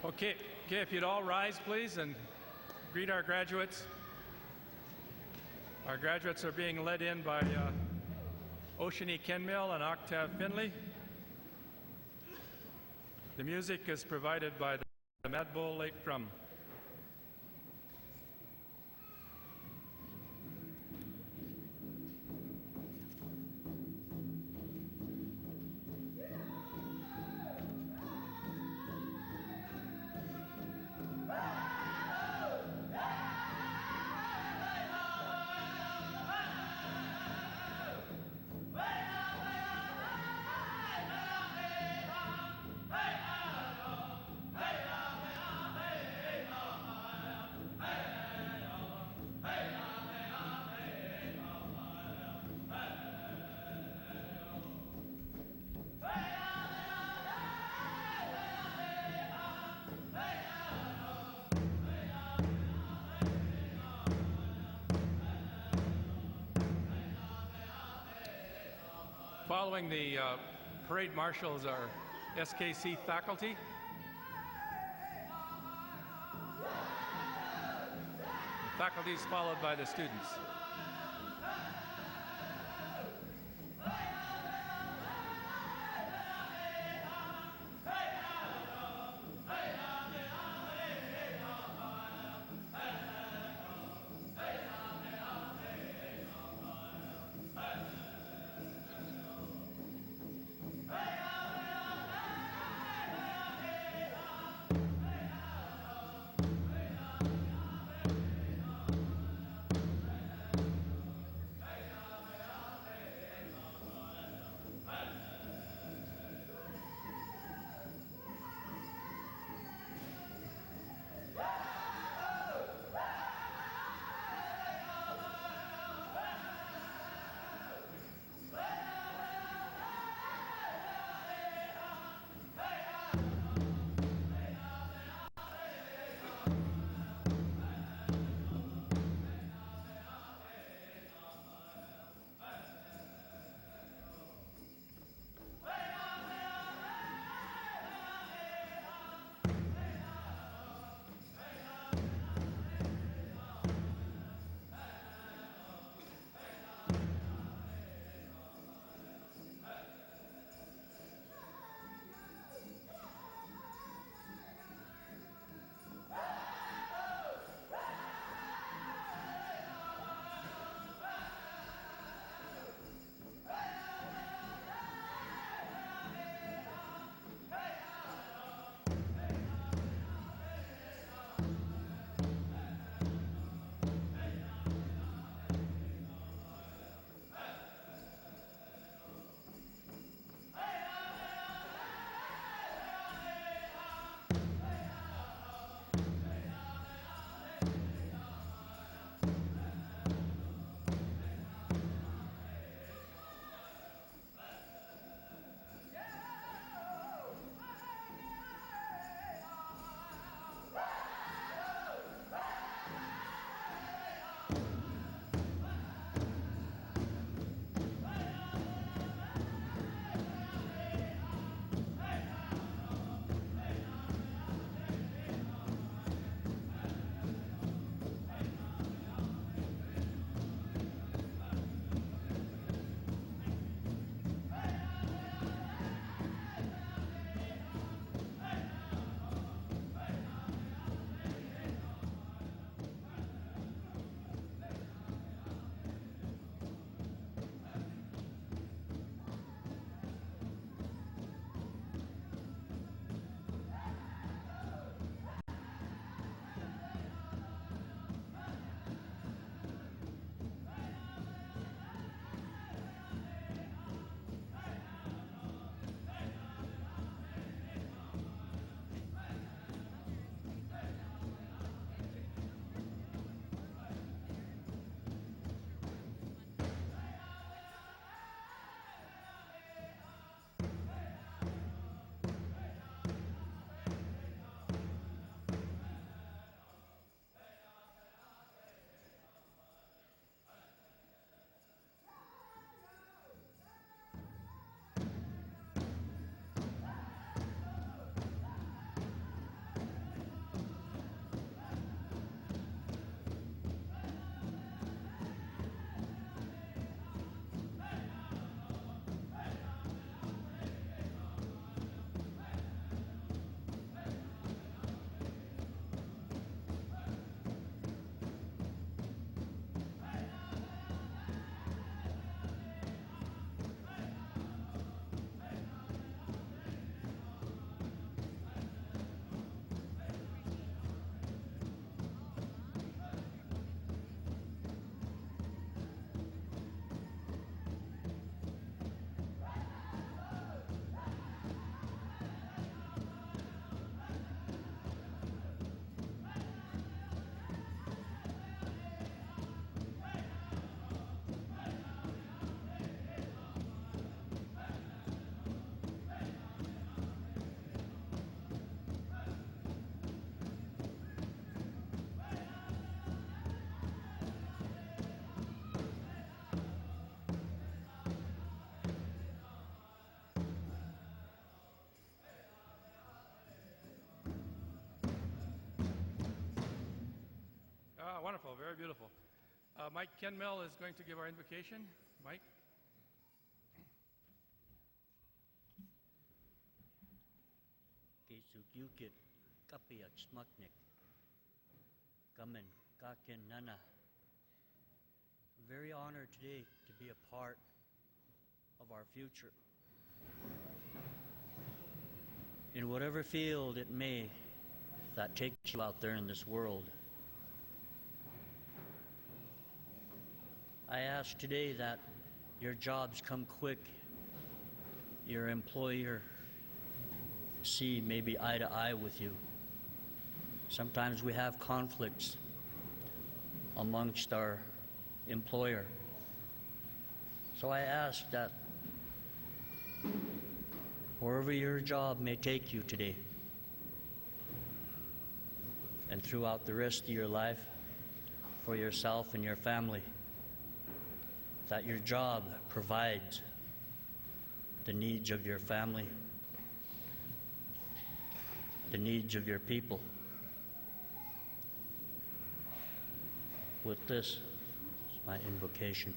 Okay, if you'd all rise, please, and greet our graduates. Our graduates are being led in by Oceanie Kenmille and Octave Finley. The music is provided by the Mad Bull Lake Drum. Following the parade marshals are SKC faculty. The faculty is followed by the students. Powerful, very beautiful. Mike Kenmille is going to give our invocation. Mike? Kisugukit kapiat smaknik. Kamen kaken nana. Very honored today to be a part of our future. In whatever field it may that takes you out there in this world. I ask today that your jobs come quick, your employer see maybe eye to eye with you. Sometimes we have conflicts amongst our employer. So I ask that wherever your job may take you today and throughout the rest of your life, for yourself and your family, that your job provides the needs of your family, the needs of your people. With this is my invocation.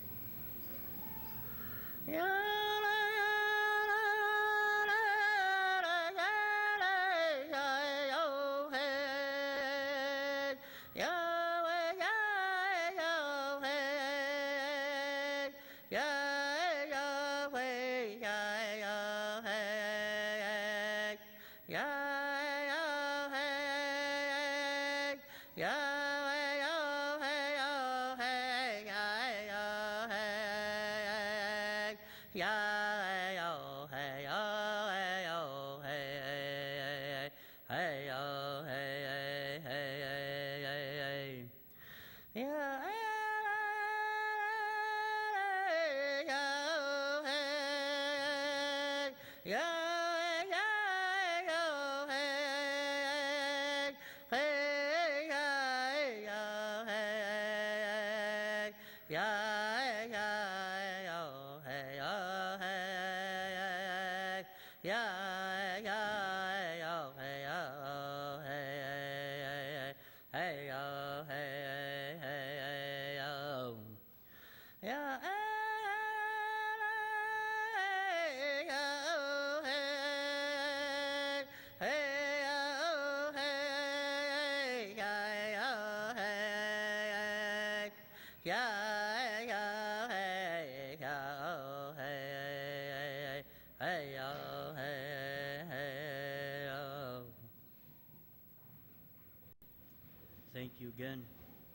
Thank you again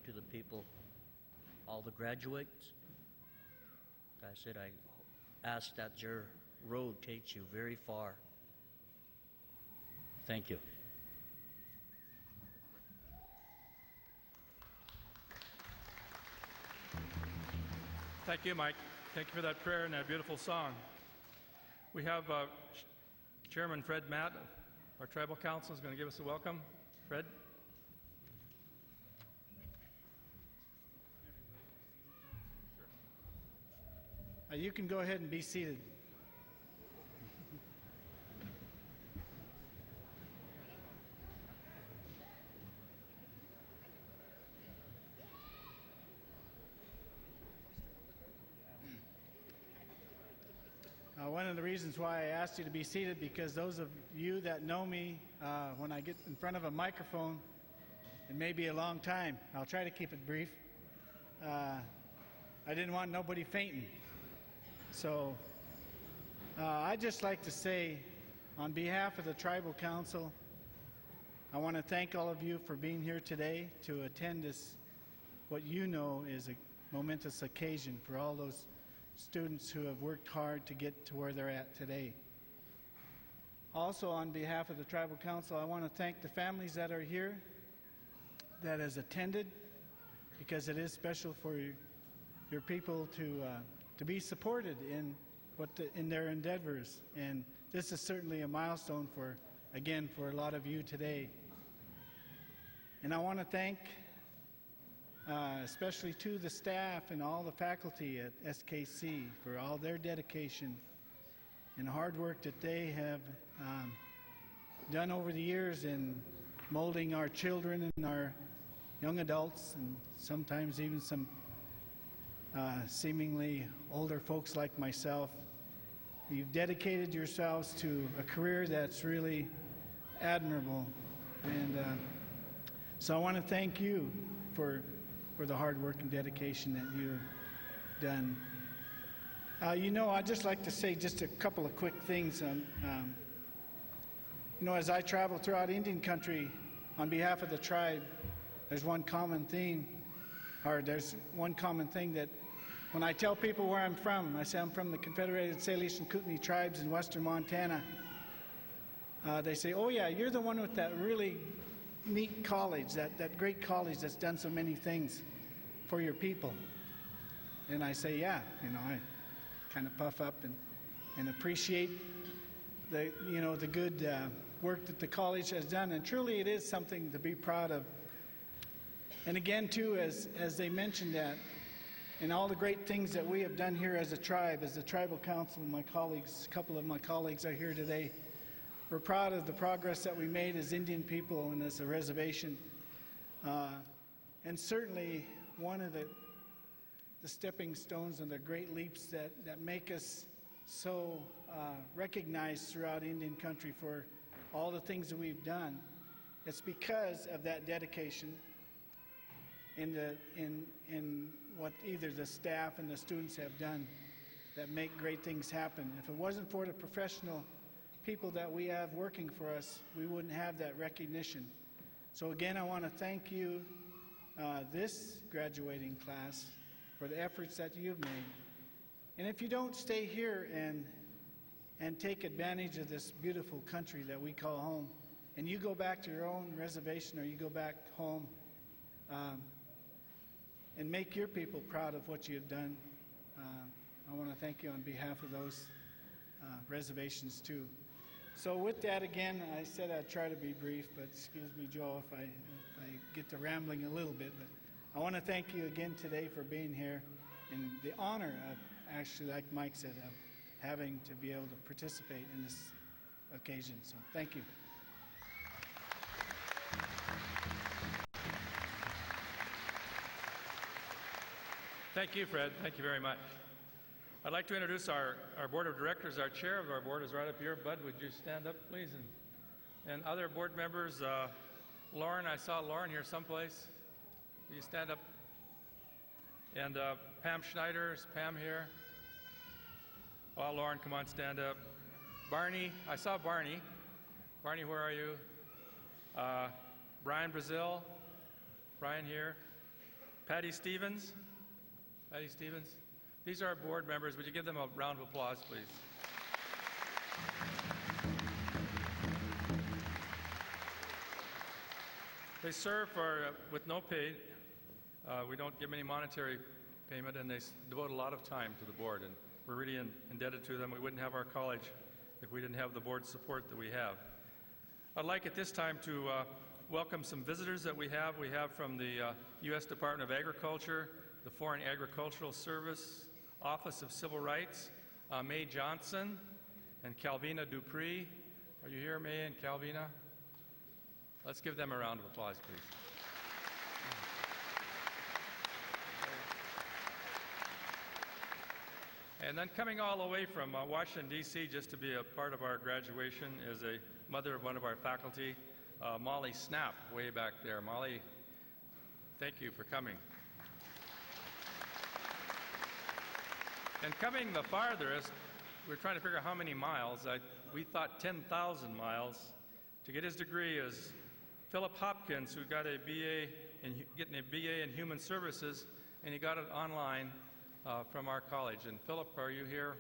to the people, all the graduates. Like I said, I ask that your road takes you very far. Thank you. Thank you, Mike. Thank you for that prayer and that beautiful song. We have Chairman Fred Matt, our Tribal Council, is going to give us a welcome. Fred? You can go ahead and be seated. One of the reasons why I asked you to be seated, because those of you that know me, when I get in front of a microphone, it may be a long time. I'll try to keep it brief. I didn't want nobody fainting. So I'd just like to say, on behalf of the Tribal Council, I want to thank all of you for being here today to attend this, what you know is a momentous occasion for all those students who have worked hard to get to where they're at today. Also, on behalf of the Tribal Council, I want to thank the families that are here, that has attended, because it is special for your people to be supported in their endeavors, and this is certainly a milestone for a lot of you today. And I want to thank especially to the staff and all the faculty at SKC for all their dedication and hard work that they have done over the years in molding our children young adults and sometimes even some seemingly older folks like myself. You've dedicated yourselves to a career that's really admirable. And so I want to thank you for the hard work and dedication that you've done. I'd just like to say just a couple of quick things. As I travel throughout Indian country on behalf of the tribe, there's one common thing that when I tell people where I'm from, I say I'm from the Confederated Salish and Kootenai tribes in western Montana. They say, "Oh yeah, you're the one with that really neat college, that great college that's done so many things for your people." And I say, yeah, I kind of puff up and appreciate the good work that the college has done, and truly it is something to be proud of. And again, too, as they mentioned that, and all the great things that we have done here as a tribe, as the tribal council, my colleagues, a couple of my colleagues are here today. We're proud of the progress that we made as Indian people and as a reservation. And certainly one of the stepping stones and the great leaps that make us so recognized throughout Indian country for all the things that we've done. It's because of that dedication in what either the staff and the students have done that make great things happen. If it wasn't for the professional people that we have working for us, we wouldn't have that recognition. So again, I want to thank you, this graduating class, for the efforts that you've made. And if you don't stay here and take advantage of this beautiful country that we call home, and you go back to your own reservation or you go back home and make your people proud of what you have done, I want to thank you on behalf of those reservations too. So with that, again, I said I'd try to be brief, but excuse me, Joe, if I get to rambling a little bit. But I want to thank you again today for being here and the honor of, actually, like Mike said, of having to be able to participate in this occasion. So thank you. Thank you, Fred. Thank you very much. I'd like to introduce our board of directors. Our chair of our board is right up here. Bud, would you stand up, please? And other board members, Lauren, I saw Lauren here someplace. Will you stand up? And Pam Schneider, is Pam here? Oh, Lauren, come on, stand up. Barney, I saw Barney. Barney, where are you? Brian Brazil, Brian here. Patty Stevens. Patty Stevens. These are our board members. Would you give them a round of applause, please? They serve with no pay. We don't give them any monetary payment, and they devote a lot of time to the board, and we're really indebted to them. We wouldn't have our college if we didn't have the board support that we have. I'd like at this time to welcome some visitors that we have. We have from the U.S. Department of Agriculture, the Foreign Agricultural Service, Office of Civil Rights, Mae Johnson and Calvina Dupree. Are you here, Mae and Calvina? Let's give them a round of applause, please. And then coming all the way from Washington, D.C., just to be a part of our graduation, is a mother of one of our faculty, Molly Snap, way back there. Molly, thank you for coming. And coming the farthest, we're trying to figure out how many miles. We thought 10,000 miles. To get his degree is Philip Hopkins, who got getting a BA in Human Services, and he got it online from our college. And Philip, are you here?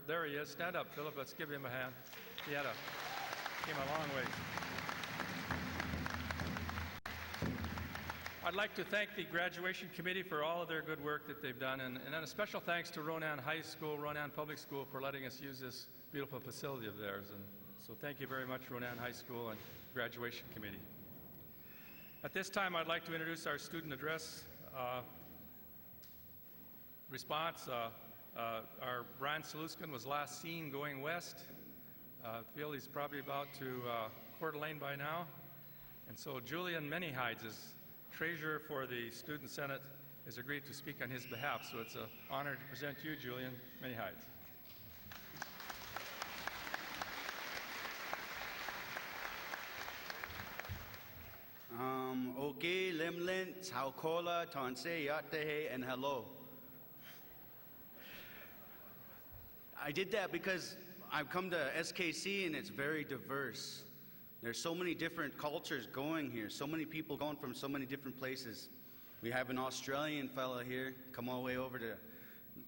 There he is. Stand up, Philip. Let's give him a hand. He came a long way. I'd like to thank the graduation committee for all of their good work that they've done, and then a special thanks to Ronan High School, Ronan Public School, for letting us use this beautiful facility of theirs. And so thank you very much, Ronan High School and graduation committee. At this time, I'd like to introduce our student address response. Our Brian Saluskin was last seen going west. I feel he's probably about to Coeur d'Alene by now. And so Julian Manyhides is treasurer for the Student Senate, has agreed to speak on his behalf. So it's an honor to present you, Julian Manyhides. Okay, Limlin, Taukola, Tonse, Yatehe, and hello. I did that because I've come to SKC and it's very diverse. There's so many different cultures going here, so many people going from so many different places. We have an Australian fella here, come all the way over to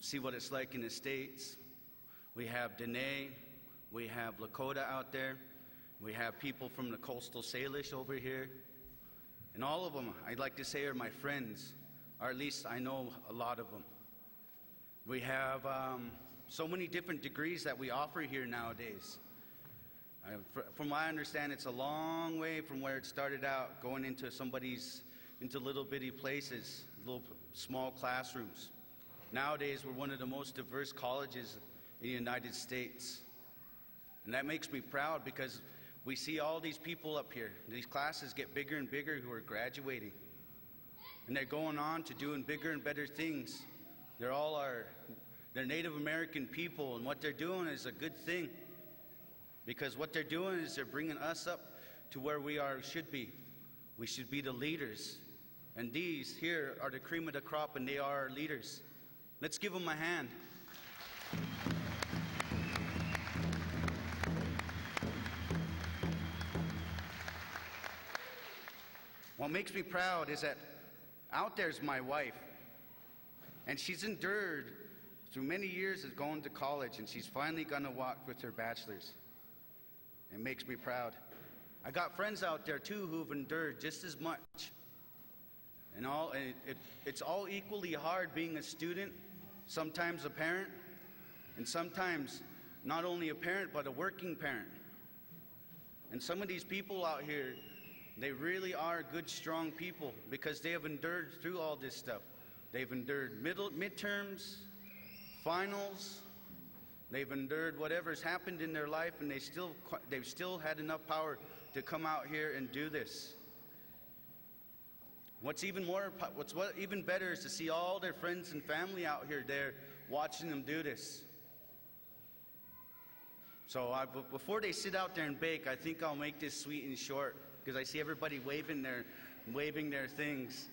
see what it's like in the States. We have Dene, we have Lakota out there, we have people from the coastal Salish over here. And all of them, I'd like to say, are my friends, or at least I know a lot of them. We have so many different degrees that we offer here nowadays. From what I understand, it's a long way from where it started out, going into into little bitty places, little small classrooms. Nowadays, we're one of the most diverse colleges in the United States. And that makes me proud because we see all these people up here. These classes get bigger and bigger who are graduating. And they're going on to doing bigger and better things. They're Native American people, and what they're doing is a good thing. Because what they're doing is they're bringing us up to where should be. We should be the leaders. And these here are the cream of the crop, and they are our leaders. Let's give them a hand. What makes me proud is that out there's my wife, and she's endured through many years of going to college, and she's finally gonna walk with her bachelor's. It makes me proud. I got friends out there too who've endured just as much. And it's all equally hard being a student, sometimes a parent, and sometimes not only a parent, but a working parent. And some of these people out here, they really are good, strong people because they have endured through all this stuff. They've endured midterms, finals. They've endured whatever's happened in their life, and they've still had enough power to come out here and do this. What's even better is to see all their friends and family out here there watching them do this. So before they sit out there and bake, I think I'll make this sweet and short, because I see everybody waving their things.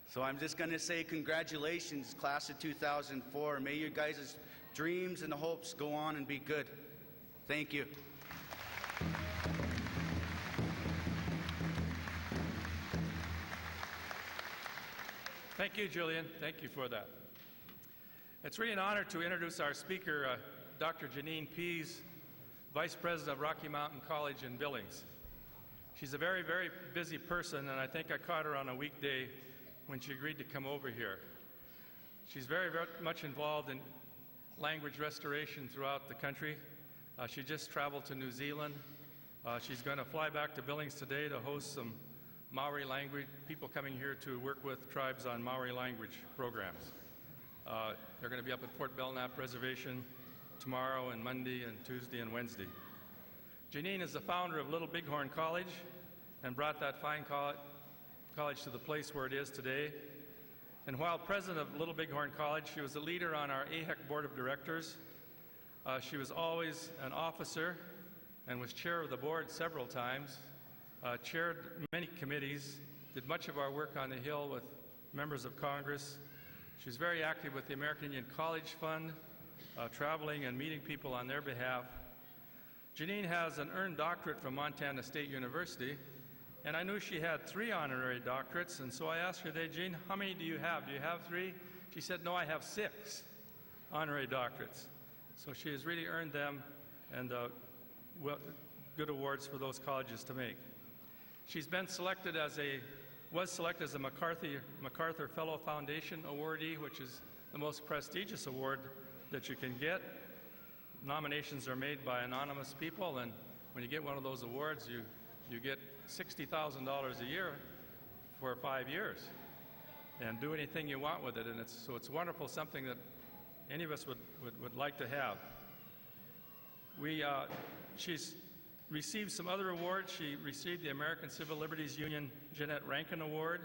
So I'm just going to say congratulations, class of 2004. May your guys' dreams and hopes go on and be good. Thank you. Thank you, Julian. Thank you for that. It's really an honor to introduce our speaker, Dr. Janine Pease, Vice President of Rocky Mountain College in Billings. She's a very, very busy person, and I think I caught her on a weekday when she agreed to come over here. She's very, very much involved in language restoration throughout the country. She just traveled to New Zealand. She's going to fly back to Billings today to host some Maori language, people coming here to work with tribes on Maori language programs. They're going to be up at Fort Belknap Reservation tomorrow and Monday and Tuesday and Wednesday. Janine is the founder of Little Bighorn College and brought that fine college to the place where it is today. And while president of Little Bighorn College, she was a leader on our AHEC Board of Directors. She was always an officer and was chair of the board several times, chaired many committees, did much of our work on the Hill with members of Congress. She was very active with the American Indian College Fund, traveling and meeting people on their behalf. Janine has an earned doctorate from Montana State University, and I knew she had 3 honorary doctorates, and so I asked her today, Jean, how many do you have? Do you have 3? She said, no, I have 6 honorary doctorates. So she has really earned them, and good awards for those colleges to make. She's been selected was selected as a MacArthur Fellow Foundation awardee, which is the most prestigious award that you can get. Nominations are made by anonymous people, and when you get one of those awards, you get $60,000 a year for 5 years and do anything you want with it. And it's wonderful, something that any of us would like to have. She's received some other awards. She received the American Civil Liberties Union Jeanette Rankin Award.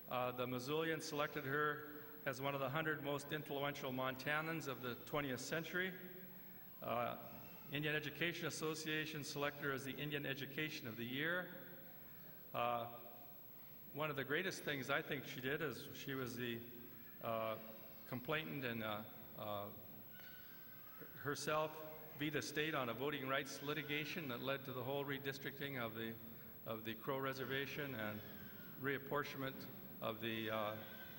The Missoulian selected her as one of the 100 most influential Montanans of the 20th century. Indian Education Association selected her as the Indian Education of the Year. One of the greatest things I think she did is she was the complainant and herself beat the state on a voting rights litigation that led to the whole redistricting of the Crow Reservation and reapportionment of the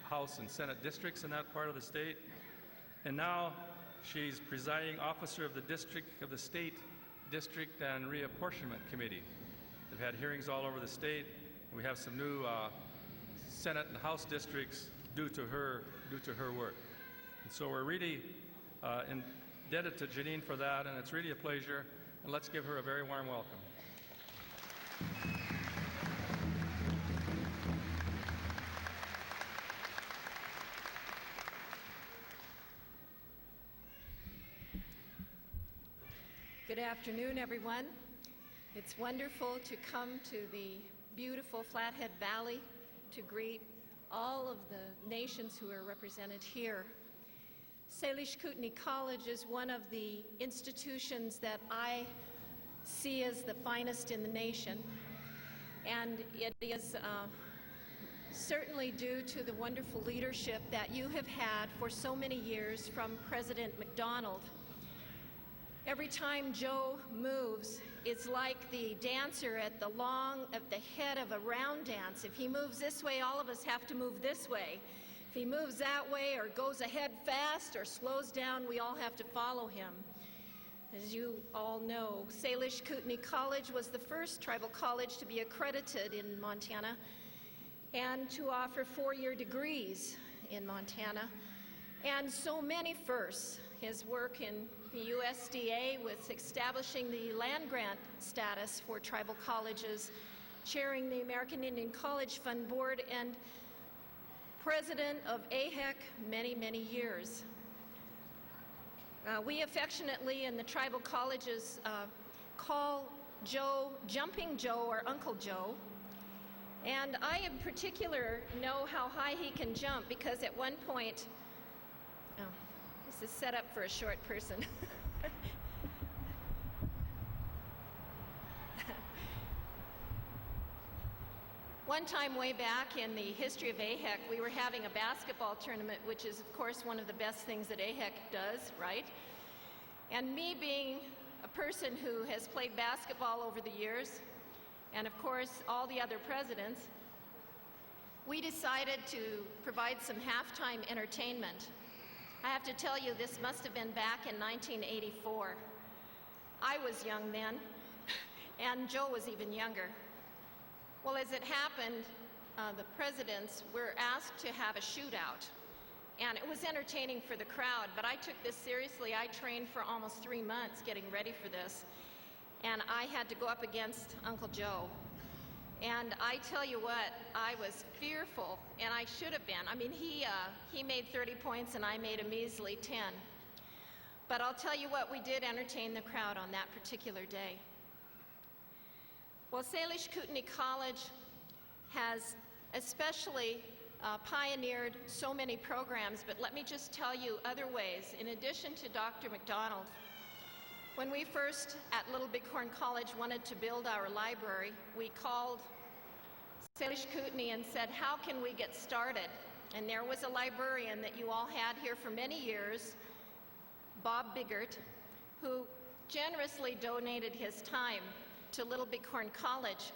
House and Senate districts in that part of the state. And now she's presiding officer of the State District and Reapportionment Committee. They've had hearings all over the state, and we have some new Senate and House districts due to her work. And so we're really indebted to Janine for that, and it's really a pleasure. And let's give her a very warm welcome. Good afternoon, everyone. It's wonderful to come to the beautiful Flathead Valley to greet all of the nations who are represented here. Salish Kootenai College is one of the institutions that I see as the finest in the nation, and it is certainly due to the wonderful leadership that you have had for so many years from President MacDonald. Every time Joe moves, it's like the dancer at the head of a round dance. If he moves this way, all of us have to move this way. If he moves that way or goes ahead fast or slows down, we all have to follow him. As you all know, Salish Kootenai College was the first tribal college to be accredited in Montana and to offer four-year degrees in Montana, and so many firsts. His work in the USDA with establishing the land grant status for tribal colleges, chairing the American Indian College Fund Board, and president of AHEC many, many years. We affectionately in the tribal colleges call Joe Jumping Joe or Uncle Joe. And I in particular know how high he can jump because at one point, this is set up for a short person. One time way back in the history of AHEC, we were having a basketball tournament, which is, of course, one of the best things that AHEC does, right? And me being a person who has played basketball over the years, and of course, all the other presidents, we decided to provide some halftime entertainment. I have to tell you, this must have been back in 1984. I was young then, and Joe was even younger. Well, as it happened, the presidents were asked to have a shootout, and it was entertaining for the crowd, but I took this seriously. I trained for almost 3 months getting ready for this, and I had to go up against Uncle Joe. And I tell you what, I was fearful, and I should have been. I mean, he made 30 points, and I made a measly 10. But I'll tell you what, we did entertain the crowd on that particular day. Well, Salish Kootenai College has especially pioneered so many programs, but let me just tell you other ways. In addition to Dr. MacDonald, when we first at Little Bighorn College wanted to build our library, we called Salish Kootenai and said, how can we get started? And there was a librarian that you all had here for many years, Bob Biggert, who generously donated his time to Little Bighorn College.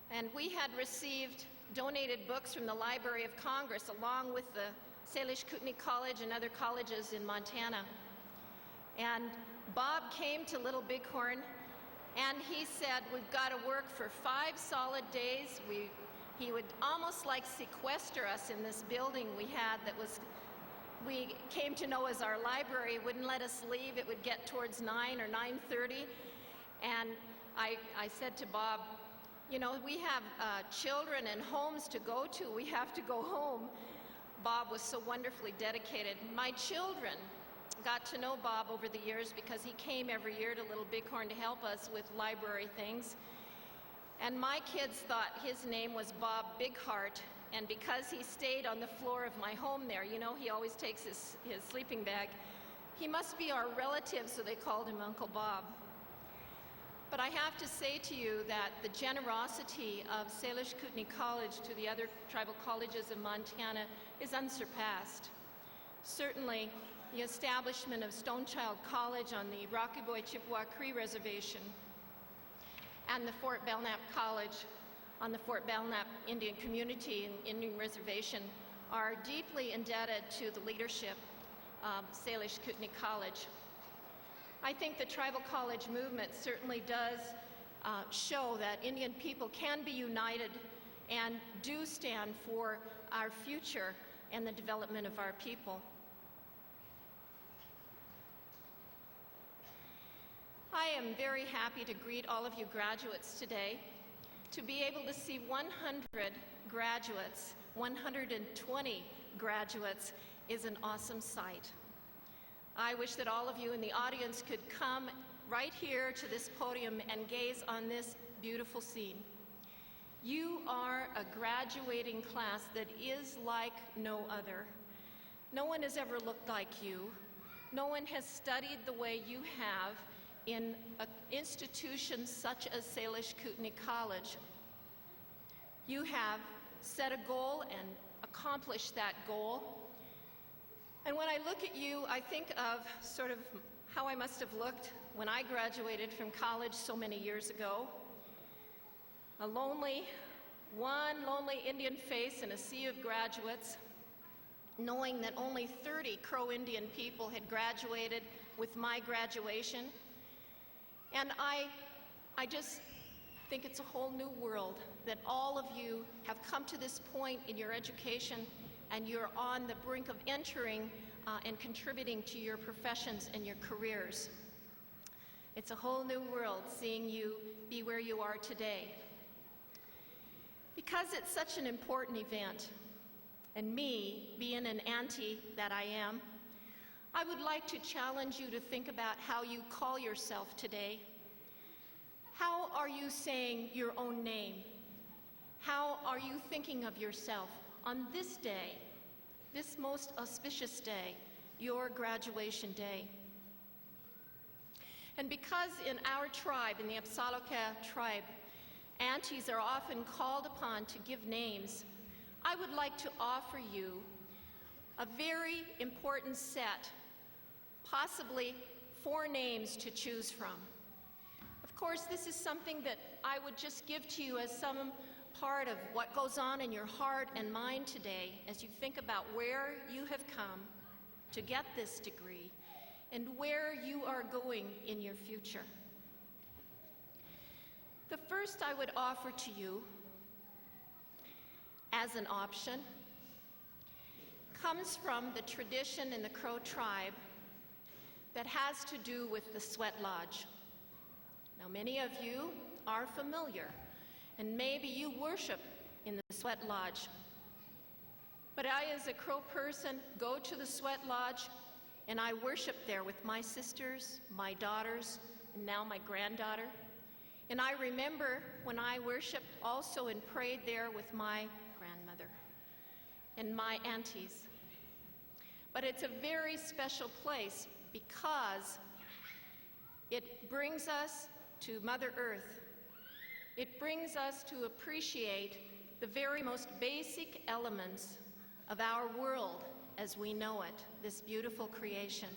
And we had received donated books from the Library of Congress along with the Salish Kootenai College and other colleges in Montana. And Bob came to Little Bighorn and he said, we've got to work for 5 solid days. He would almost like sequester us in this building we had that we came to know as our library. It wouldn't let us leave. It would get towards 9 or 9:30. And I said to Bob, you know, we have children and homes to go to. We have to go home. Bob was so wonderfully dedicated. My children got to know Bob over the years because he came every year to Little Bighorn to help us with library things. And my kids thought his name was Bob Bigheart, and because he stayed on the floor of my home there, you know, he always takes his sleeping bag, he must be our relative, so they called him Uncle Bob. But I have to say to you that the generosity of Salish Kootenai College to the other tribal colleges of Montana is unsurpassed. Certainly, the establishment of Stonechild College on the Rocky Boy Chippewa Cree Reservation and the Fort Belknap College on the Fort Belknap Indian Community and Indian Reservation are deeply indebted to the leadership of Salish Kootenai College. I think the tribal college movement certainly does show that Indian people can be united and do stand for our future and the development of our people. I am very happy to greet all of you graduates today. To be able to see 100 graduates, 120 graduates, is an awesome sight. I wish that all of you in the audience could come right here to this podium and gaze on this beautiful scene. You are a graduating class that is like no other. No one has ever looked like you. No one has studied the way you have in an institution such as Salish Kootenai College. You have set a goal and accomplished that goal. And when I look at you, I think of sort of how I must have looked when I graduated from college so many years ago. One lonely Indian face in a sea of graduates, knowing that only 30 Crow Indian people had graduated with my graduation. And I just think it's a whole new world that all of you have come to this point in your education and you're on the brink of entering and contributing to your professions and your careers. It's a whole new world seeing you be where you are today. Because it's such an important event, and me, being an auntie that I am, I would like to challenge you to think about how you call yourself today. How are you saying your own name? How are you thinking of yourself on this day, this most auspicious day, your graduation day? And because in our tribe, in the Apsaloka tribe, aunties are often called upon to give names, I would like to offer you a very important set, possibly 4 names to choose from. Of course, this is something that I would just give to you as some part of what goes on in your heart and mind today as you think about where you have come to get this degree and where you are going in your future. The first I would offer to you as an option comes from the tradition in the Crow tribe that has to do with the sweat lodge. Now, many of you are familiar, and maybe you worship in the sweat lodge. But I, as a Crow person, go to the sweat lodge, and I worship there with my sisters, my daughters, and now my granddaughter. And I remember when I worshiped also and prayed there with my grandmother and my aunties. But it's a very special place because it brings us to Mother Earth. It brings us to appreciate the very most basic elements of our world as we know it, this beautiful creation.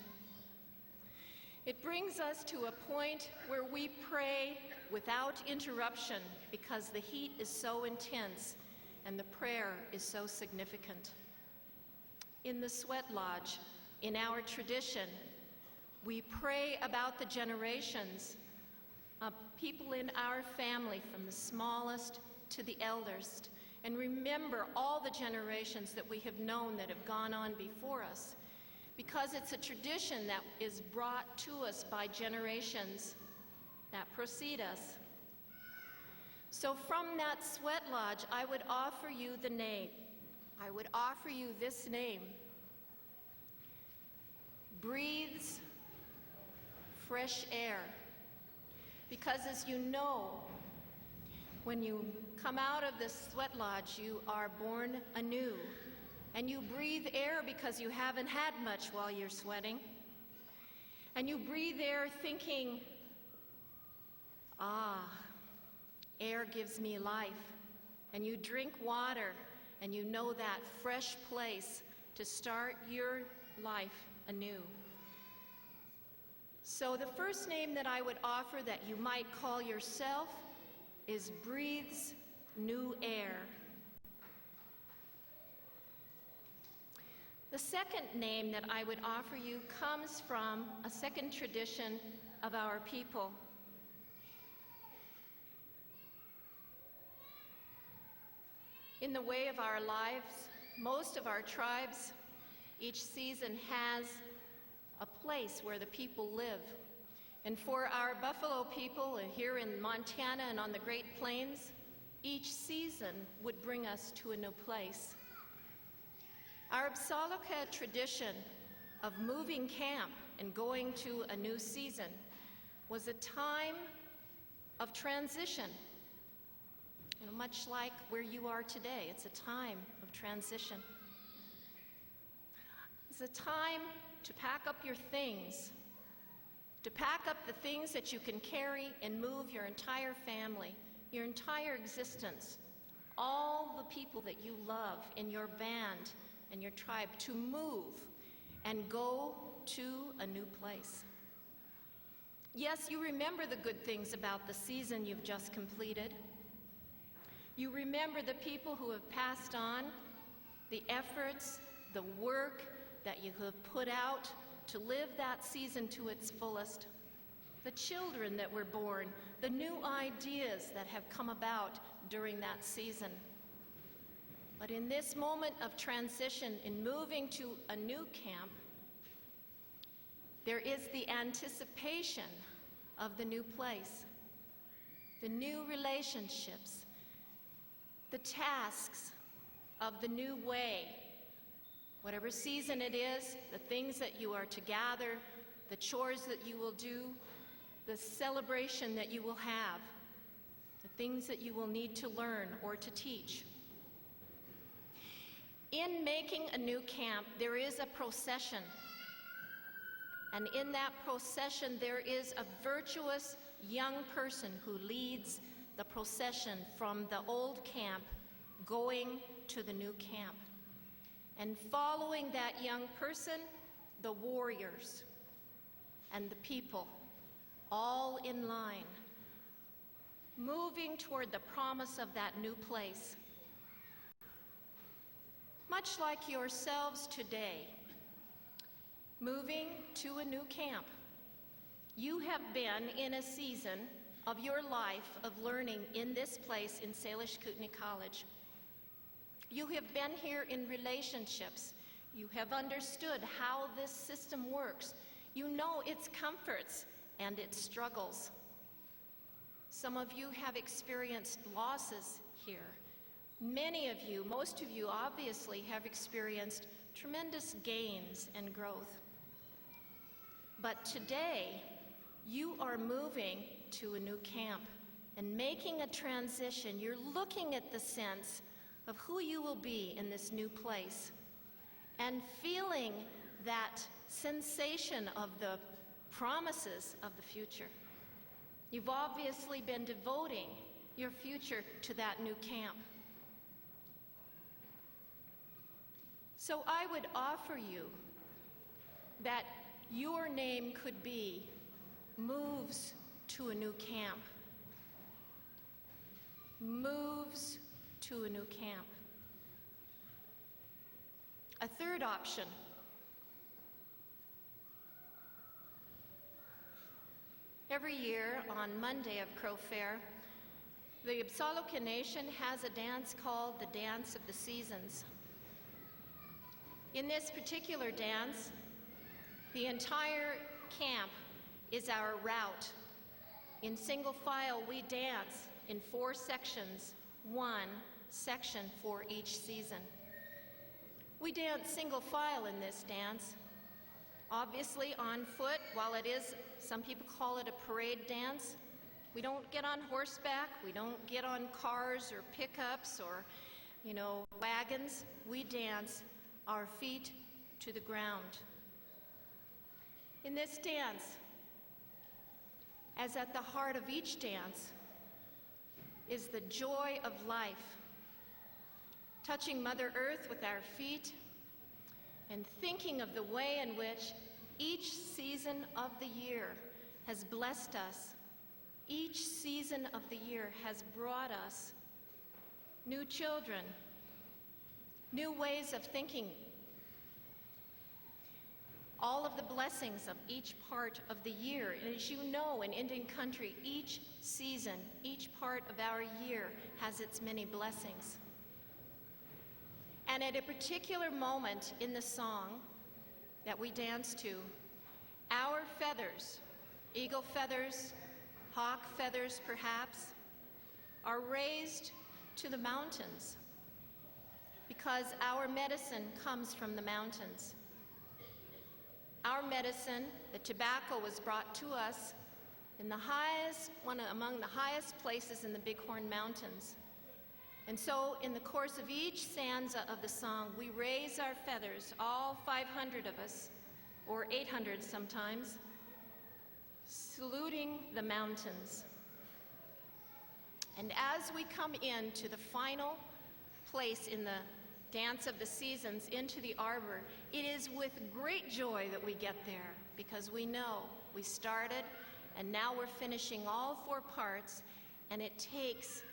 It brings us to a point where we pray without interruption because the heat is so intense and the prayer is so significant. In the sweat lodge, in our tradition, we pray about the generations of people in our family, from the smallest to the eldest, and remember all the generations that we have known that have gone on before us, because it's a tradition that is brought to us by generations that precede us. So from that sweat lodge, I would offer you the name. I would offer you this name, breathes fresh air. Because as you know, when you come out of this sweat lodge, you are born anew. And you breathe air because you haven't had much while you're sweating. And you breathe air thinking, air gives me life. And you drink water, and you know that fresh place to start your life anew. So the first name that I would offer that you might call yourself is Breathes New Air. The second name that I would offer you comes from a second tradition of our people. In the way of our lives, most of our tribes, each season has a place where the people live. And for our Buffalo people here in Montana and on the Great Plains, each season would bring us to a new place. Our Psaloka tradition of moving camp and going to a new season was a time of transition. You know, much like where you are today, it's a time of transition. It's a time to pack up your things, to pack up the things that you can carry and move your entire family, your entire existence, all the people that you love in your band and your tribe, to move and go to a new place. Yes, you remember the good things about the season you've just completed. You remember the people who have passed on, the efforts, the work that you have put out to live that season to its fullest, the children that were born, the new ideas that have come about during that season. But in this moment of transition, in moving to a new camp, there is the anticipation of the new place, the new relationships, the tasks of the new way. Whatever season it is, the things that you are to gather, the chores that you will do, the celebration that you will have, the things that you will need to learn or to teach. In making a new camp, there is a procession. And in that procession, there is a virtuous young person who leads the procession from the old camp going to the new camp. And following that young person, the warriors and the people, all in line, moving toward the promise of that new place. Much like yourselves today, moving to a new camp. You have been in a season of your life of learning in this place in Salish Kootenai College. You have been here in relationships. You have understood how this system works. You know its comforts and its struggles. Some of you have experienced losses here. Many of you, most of you obviously, have experienced tremendous gains and growth. But today, you are moving to a new camp and making a transition. You're looking at the sense of who you will be in this new place and feeling that sensation of the promises of the future. You've obviously been devoting your future to that new camp. So I would offer you that your name could be Moves to a New Camp. Moves to a new camp. A third option. Every year on Monday of Crow Fair, the Psaloka Nation has a dance called the Dance of the Seasons. In this particular dance, the entire camp is our route. In single file, we dance in 4 sections, 1 section for each season. We dance single file in this dance. Obviously on foot, while it is, some people call it a parade dance. We don't get on horseback, we don't get on cars or pickups or, wagons. We dance our feet to the ground. In this dance, as at the heart of each dance, is the joy of life, touching Mother Earth with our feet and thinking of the way in which each season of the year has blessed us. Each season of the year has brought us new children, new ways of thinking, all of the blessings of each part of the year. And as you know, in Indian country, each season, each part of our year has its many blessings. And at a particular moment in the song that we dance to, our feathers, eagle feathers, hawk feathers perhaps, are raised to the mountains because our medicine comes from the mountains. Our medicine, the tobacco, was brought to us in among the highest places in the Bighorn Mountains. And so in the course of each stanza of the song, we raise our feathers, all 500 of us, or 800 sometimes, saluting the mountains. And as we come into the final place in the Dance of the Seasons, into the arbor, it is with great joy that we get there, because we know we started and now we're finishing all 4 parts, and it takes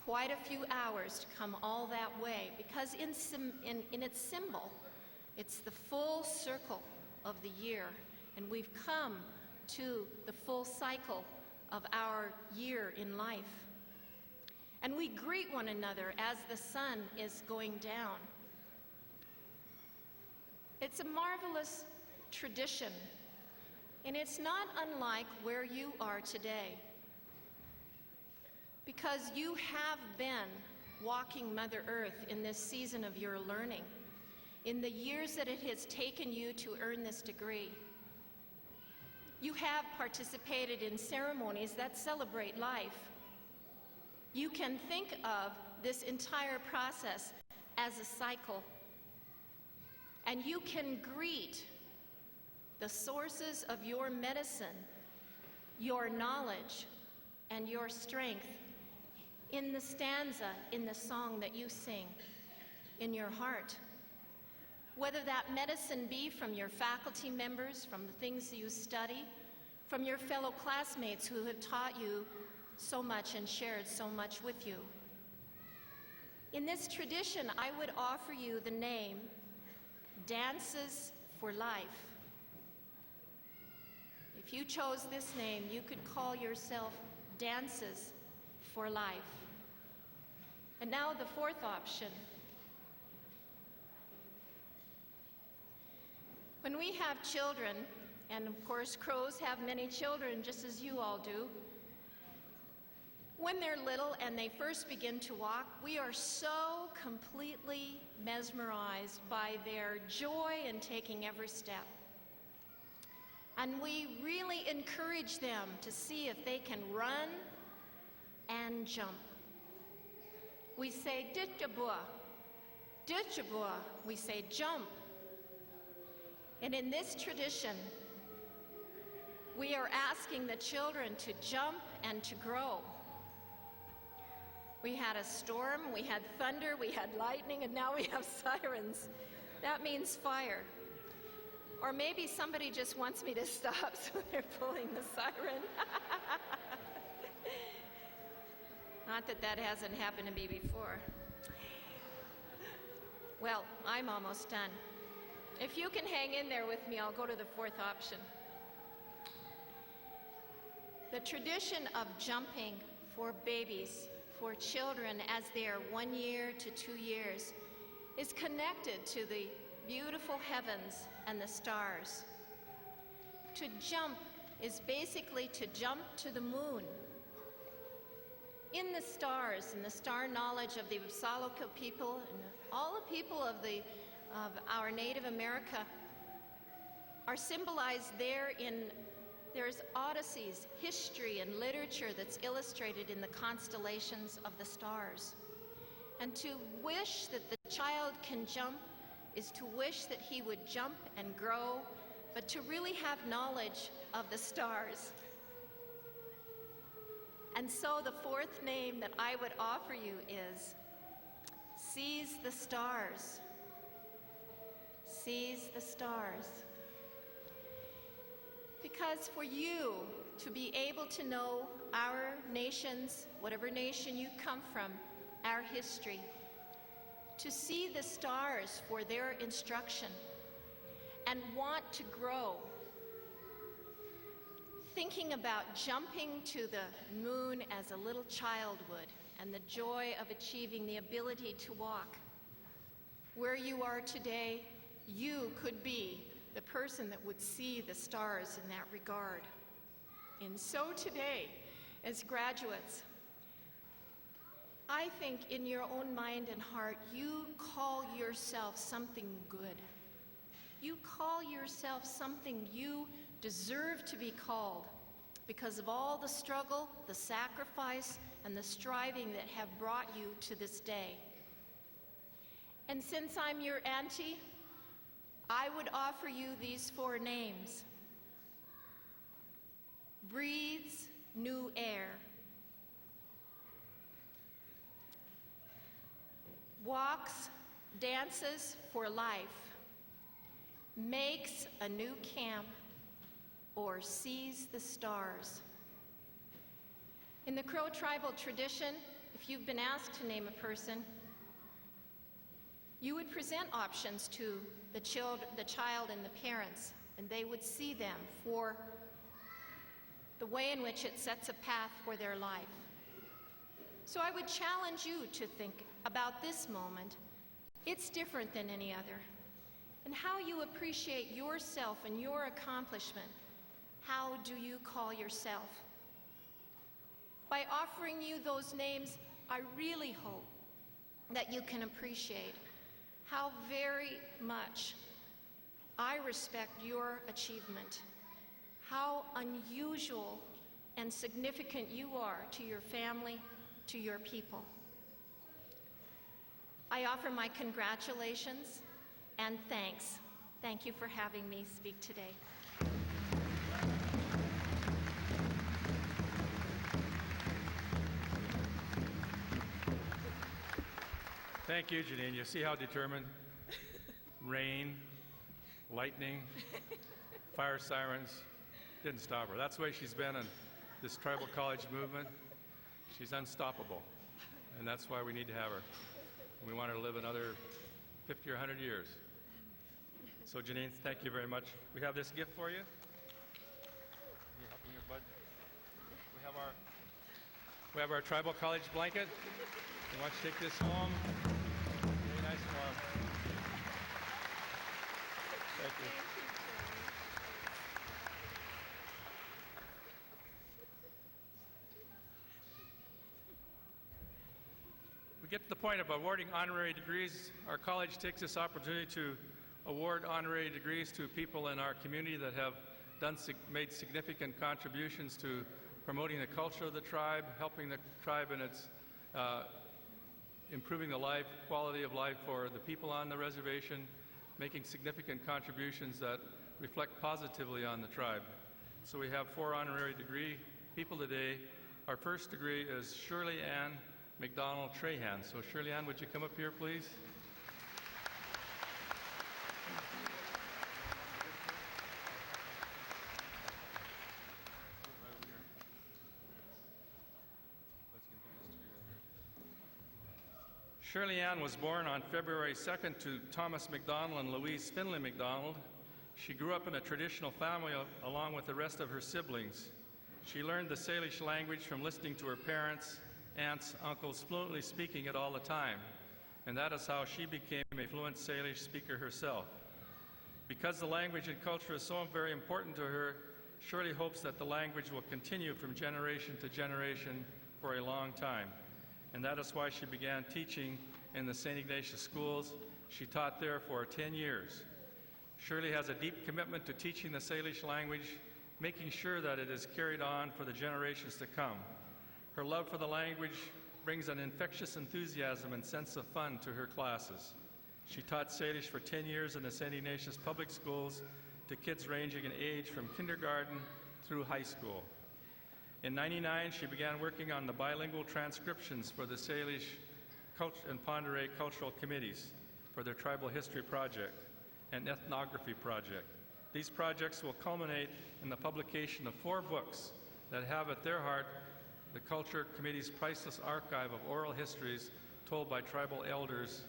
quite a few hours to come all that way, because in its symbol, it's the full circle of the year, and we've come to the full cycle of our year in life. And we greet one another as the sun is going down. It's a marvelous tradition, and it's not unlike where you are today, because you have been walking Mother Earth in this season of your learning, in the years that it has taken you to earn this degree. You have participated in ceremonies that celebrate life. You can think of this entire process as a cycle, and you can greet the sources of your medicine, your knowledge, and your strength in the stanza, in the song that you sing in your heart. Whether that medicine be from your faculty members, from the things that you study, from your fellow classmates who have taught you so much and shared so much with you. In this tradition, I would offer you the name Dances for Life. If you chose this name, you could call yourself Dances for Life. And now the 4th option. When we have children, and of course crows have many children just as you all do, when they're little and they first begin to walk, we are so completely mesmerized by their joy in taking every step. And we really encourage them to see if they can run and jump. We say, ditchabua, ditchabua. We say, jump. And in this tradition, we are asking the children to jump and to grow. We had a storm, we had thunder, we had lightning, and now we have sirens. That means fire. Or maybe somebody just wants me to stop, so they're pulling the siren. Not that that hasn't happened to me before. Well, I'm almost done. If you can hang in there with me, I'll go to the 4th option. The tradition of jumping for babies, for children as they are 1 year to 2 years, is connected to the beautiful heavens and the stars. To jump is basically to jump to the moon. In the stars, and the star knowledge of the Upsalaka people and all the people of our Native America are symbolized there in, there's odysseys, history, and literature that's illustrated in the constellations of the stars. And to wish that the child can jump is to wish that he would jump and grow, but to really have knowledge of the stars. And so the fourth name that I would offer you is Sees the Stars. Sees the Stars. Because for you to be able to know our nation's, whatever nation you come from, our history, to see the stars for their instruction and want to grow, thinking about jumping to the moon as a little child would, and the joy of achieving the ability to walk. Where you are today, you could be the person that would see the stars in that regard. And so today, as graduates, I think in your own mind and heart, you call yourself something good. You call yourself something you deserve to be called because of all the struggle, the sacrifice, and the striving that have brought you to this day. And since I'm your auntie, I would offer you these four names. Breathes new air. Walks, dances for life. Makes a new camp, or sees the stars. In the Crow tribal tradition, if you've been asked to name a person, you would present options to the child and the parents, and they would see them for the way in which it sets a path for their life. So I would challenge you to think about this moment. It's different than any other. And how you appreciate yourself and your accomplishment. How do you call yourself? By offering you those names, I really hope that you can appreciate how very much I respect your achievement, how unusual and significant you are to your family, to your people. I offer my congratulations and thanks. Thank you for having me speak today. Thank you, Janine. You see how determined? Rain, lightning, fire sirens didn't stop her. That's the way she's been in this tribal college movement. She's unstoppable, and that's why we need to have her. We want her to live another 50 or 100 years. So, Janine, thank you very much. We have this gift for you. Can you help me here, bud? We have our tribal college blanket. You want to take this home? Very nice and warm. Thank you. We get to the point of awarding honorary degrees. Our college takes this opportunity to award honorary degrees to people in our community that have made significant contributions to promoting the culture of the tribe, helping the tribe in its improving the quality of life for the people on the reservation, making significant contributions that reflect positively on the tribe. So we have 4 honorary degree people today. Our first degree is Shirley Ann McDonald Trahan. So Shirley Ann, would you come up here, please? Shirley Ann was born on February 2nd to Thomas McDonald and Louise Finley McDonald. She grew up in a traditional family along with the rest of her siblings. She learned the Salish language from listening to her parents, aunts, uncles fluently speaking it all the time, and that is how she became a fluent Salish speaker herself. Because the language and culture is so very important to her, Shirley hopes that the language will continue from generation to generation for a long time. And that is why she began teaching in the St. Ignatius schools. She taught there for 10 years. Shirley has a deep commitment to teaching the Salish language, making sure that it is carried on for the generations to come. Her love for the language brings an infectious enthusiasm and sense of fun to her classes. She taught Salish for 10 years in the St. Ignatius Public Schools to kids ranging in age from kindergarten through high school. In '99, she began working on the bilingual transcriptions for the Salish and Ponderay cultural committees for their tribal history project and ethnography project. These projects will culminate in the publication of 4 books that have at their heart the Culture Committee's priceless archive of oral histories told by tribal elders.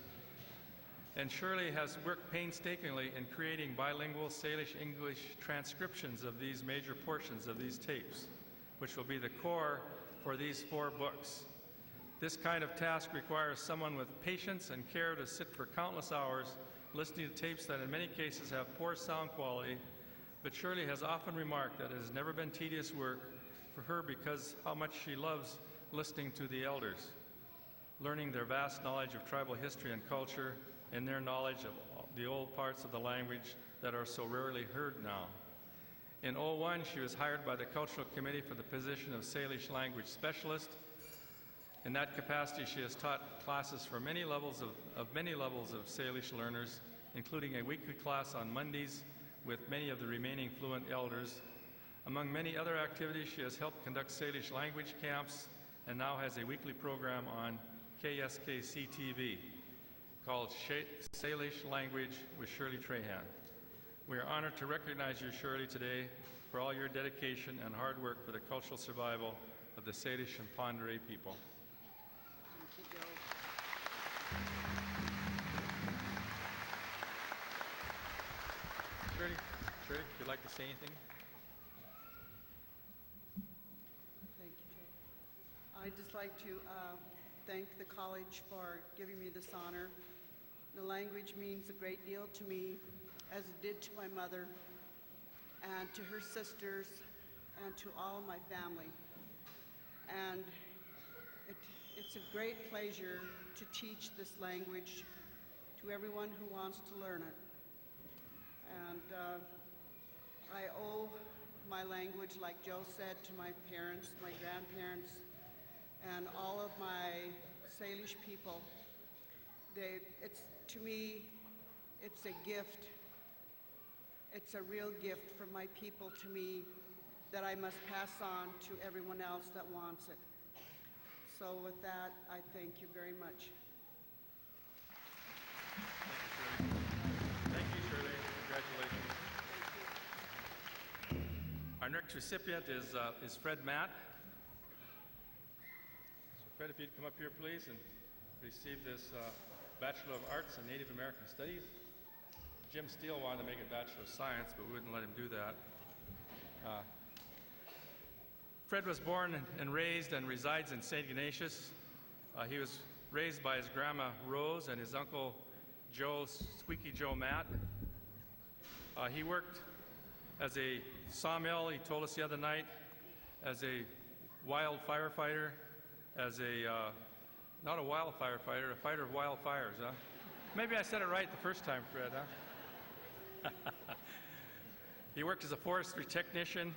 And Shirley has worked painstakingly in creating bilingual Salish-English transcriptions of these major portions of these tapes, which will be the core for these 4 books. This kind of task requires someone with patience and care to sit for countless hours listening to tapes that in many cases have poor sound quality, but Shirley has often remarked that it has never been tedious work for her because how much she loves listening to the elders, learning their vast knowledge of tribal history and culture and their knowledge of the old parts of the language that are so rarely heard now. In '01, she was hired by the Cultural Committee for the position of Salish Language Specialist. In that capacity, she has taught classes for many levels of Salish learners, including a weekly class on Mondays with many of the remaining fluent elders. Among many other activities, she has helped conduct Salish language camps and now has a weekly program on SKC-TV called Salish Language with Shirley Trahan. We are honored to recognize you, Shirley, today for all your dedication and hard work for the cultural survival of the Salish and Ponderay people. Shirley, if you'd like to say anything? Thank you, Joe. I'd just like to thank the college for giving me this honor. The language means a great deal to me, as it did to my mother, and to her sisters, and to all of my family. And it's a great pleasure to teach this language to everyone who wants to learn it. And I owe my language, like Joe said, to my parents, my grandparents, and all of my Salish people. To me, it's a gift. It's a real gift from my people to me that I must pass on to everyone else that wants it. So with that, I thank you very much. Thank you, Shirley. Congratulations. Thank you. Our next recipient is Fred Matt. So Fred, if you'd come up here, please, and receive this Bachelor of Arts in Native American Studies. Jim Steele wanted to make it Bachelor of Science, but we wouldn't let him do that. Fred was born and raised and resides in St. Ignatius. He was raised by his grandma Rose and his uncle Joe, Squeaky Joe Matt. He worked as a sawmill, he told us the other night, as a wild firefighter, as a, not a wild firefighter, a fighter of wild fires, huh? Maybe I said it right the first time, Fred, huh? He worked as a forestry technician,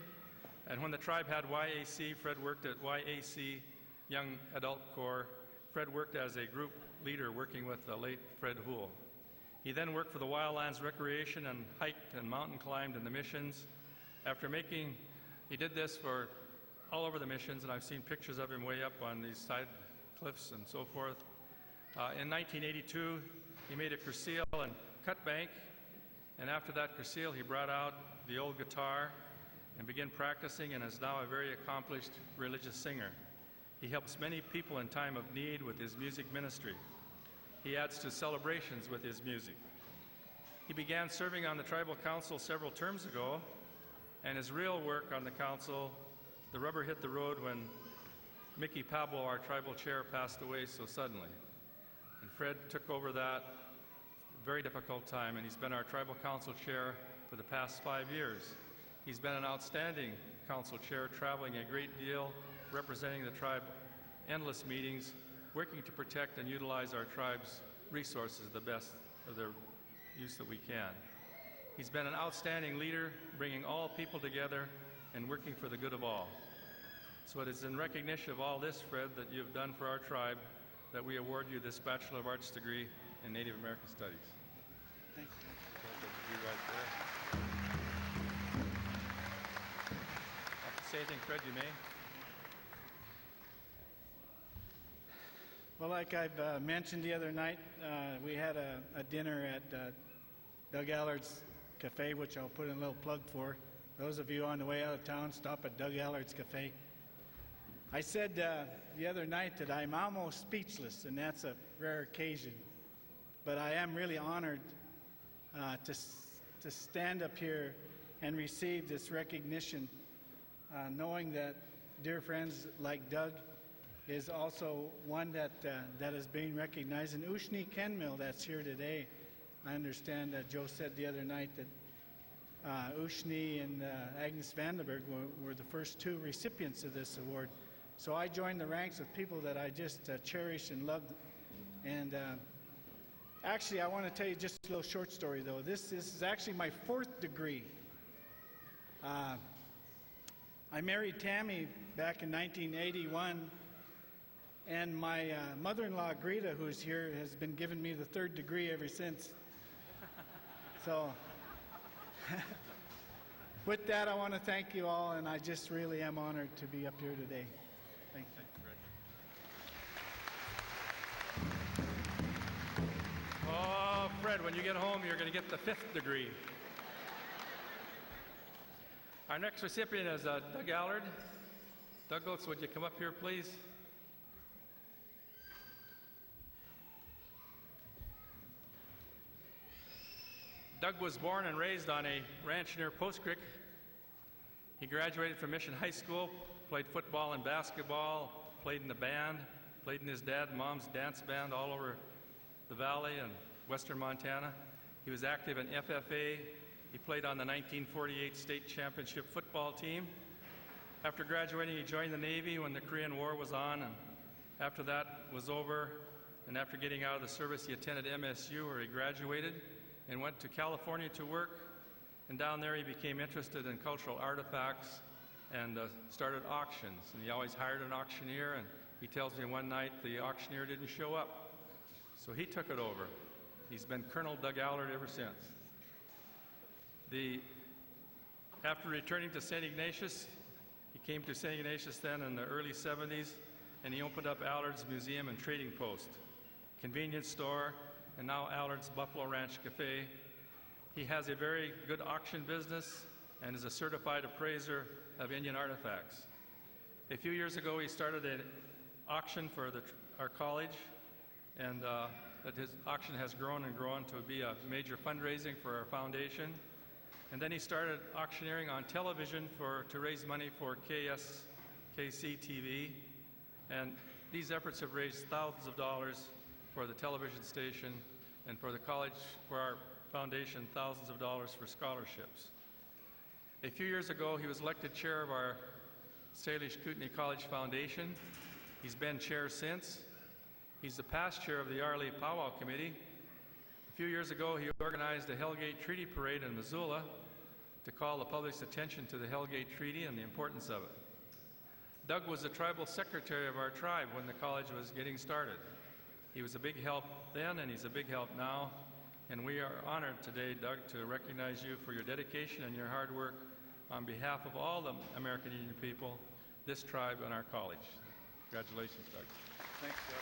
and when the tribe had YAC, Fred worked at YAC Young Adult Corps. Fred worked as a group leader working with the late Fred Houle. He then worked for the Wildlands Recreation and hiked and mountain climbed in the missions. He did this for all over the missions, and I've seen pictures of him way up on these side cliffs and so forth. In 1982, he made a Cursil and cut bank, and after that Cursil, he brought out the old guitar and began practicing and is now a very accomplished religious singer. He helps many people in time of need with his music ministry. He adds to celebrations with his music. He began serving on the tribal council several terms ago, and his real work on the council, the rubber hit the road when Mickey Pablo, our tribal chair, passed away so suddenly. And Fred took over that very difficult time, and he's been our tribal council chair for the past 5 years. He's been an outstanding council chair, traveling a great deal, representing the tribe, endless meetings, working to protect and utilize our tribe's resources the best of their use that we can. He's been an outstanding leader, bringing all people together and working for the good of all. So it is in recognition of all this, Fred, that you have done for our tribe that we award you this Bachelor of Arts degree in Native American Studies. Thank you. Like to say anything, Fred, you may. Well, like I've mentioned the other night, we had a dinner at Doug Allard's Cafe, which I'll put in a little plug for. Those of you on the way out of town, stop at Doug Allard's Cafe. I said the other night that I'm almost speechless, and that's a rare occasion. But I am really honored to stand up here and receive this recognition, knowing that dear friends like Doug is also one that is being recognized. And Ushni Kenmille, that's here today. I understand that Joe said the other night that Ushni and Agnes Vandenberg were the first two recipients of this award. So I joined the ranks with people that I just cherish and love. And actually, I want to tell you just a little short story, though. This is actually my 4th degree. I married Tammy back in 1981. And my mother-in-law, Greta, who's here, has been giving me the 3rd degree ever since. So with that, I want to thank you all, and I just really am honored to be up here today. Thank you. Oh, Fred, when you get home, you're going to get the 5th degree. Our next recipient is Doug Allard. Douglas, would you come up here, please? Doug was born and raised on a ranch near Post Creek. He graduated from Mission High School, played football and basketball, played in the band, played in his dad and mom's dance band all over the valley and western Montana. He was active in FFA. He played on the 1948 state championship football team. After graduating, he joined the Navy when the Korean War was on, and after that was over, and after getting out of the service, he attended MSU, where he graduated and went to California to work. And down there, he became interested in cultural artifacts and started auctions. And he always hired an auctioneer, and he tells me one night the auctioneer didn't show up. So he took it over. He's been Colonel Doug Allard ever since. After returning to St. Ignatius, he came to St. Ignatius then in the early 70s, and he opened up Allard's Museum and Trading Post, convenience store, and now Allard's Buffalo Ranch Cafe. He has a very good auction business and is a certified appraiser of Indian artifacts. A few years ago, he started an auction for our college, and that his auction has grown and grown to be a major fundraising for our foundation. And then he started auctioneering on television to raise money for SKC-TV. And these efforts have raised thousands of dollars for the television station, and for the college, for our foundation, thousands of dollars for scholarships. A few years ago, he was elected chair of our Salish Kootenai College Foundation. He's been chair since. He's the past chair of the Arley Powwow Committee. A few years ago, he organized the Hellgate Treaty Parade in Missoula to call the public's attention to the Hellgate Treaty and the importance of it. Doug was the tribal secretary of our tribe when the college was getting started. He was a big help then, and he's a big help now. And we are honored today, Doug, to recognize you for your dedication and your hard work on behalf of all the American Indian people, this tribe, and our college. Congratulations, Doug. Thanks, Doug.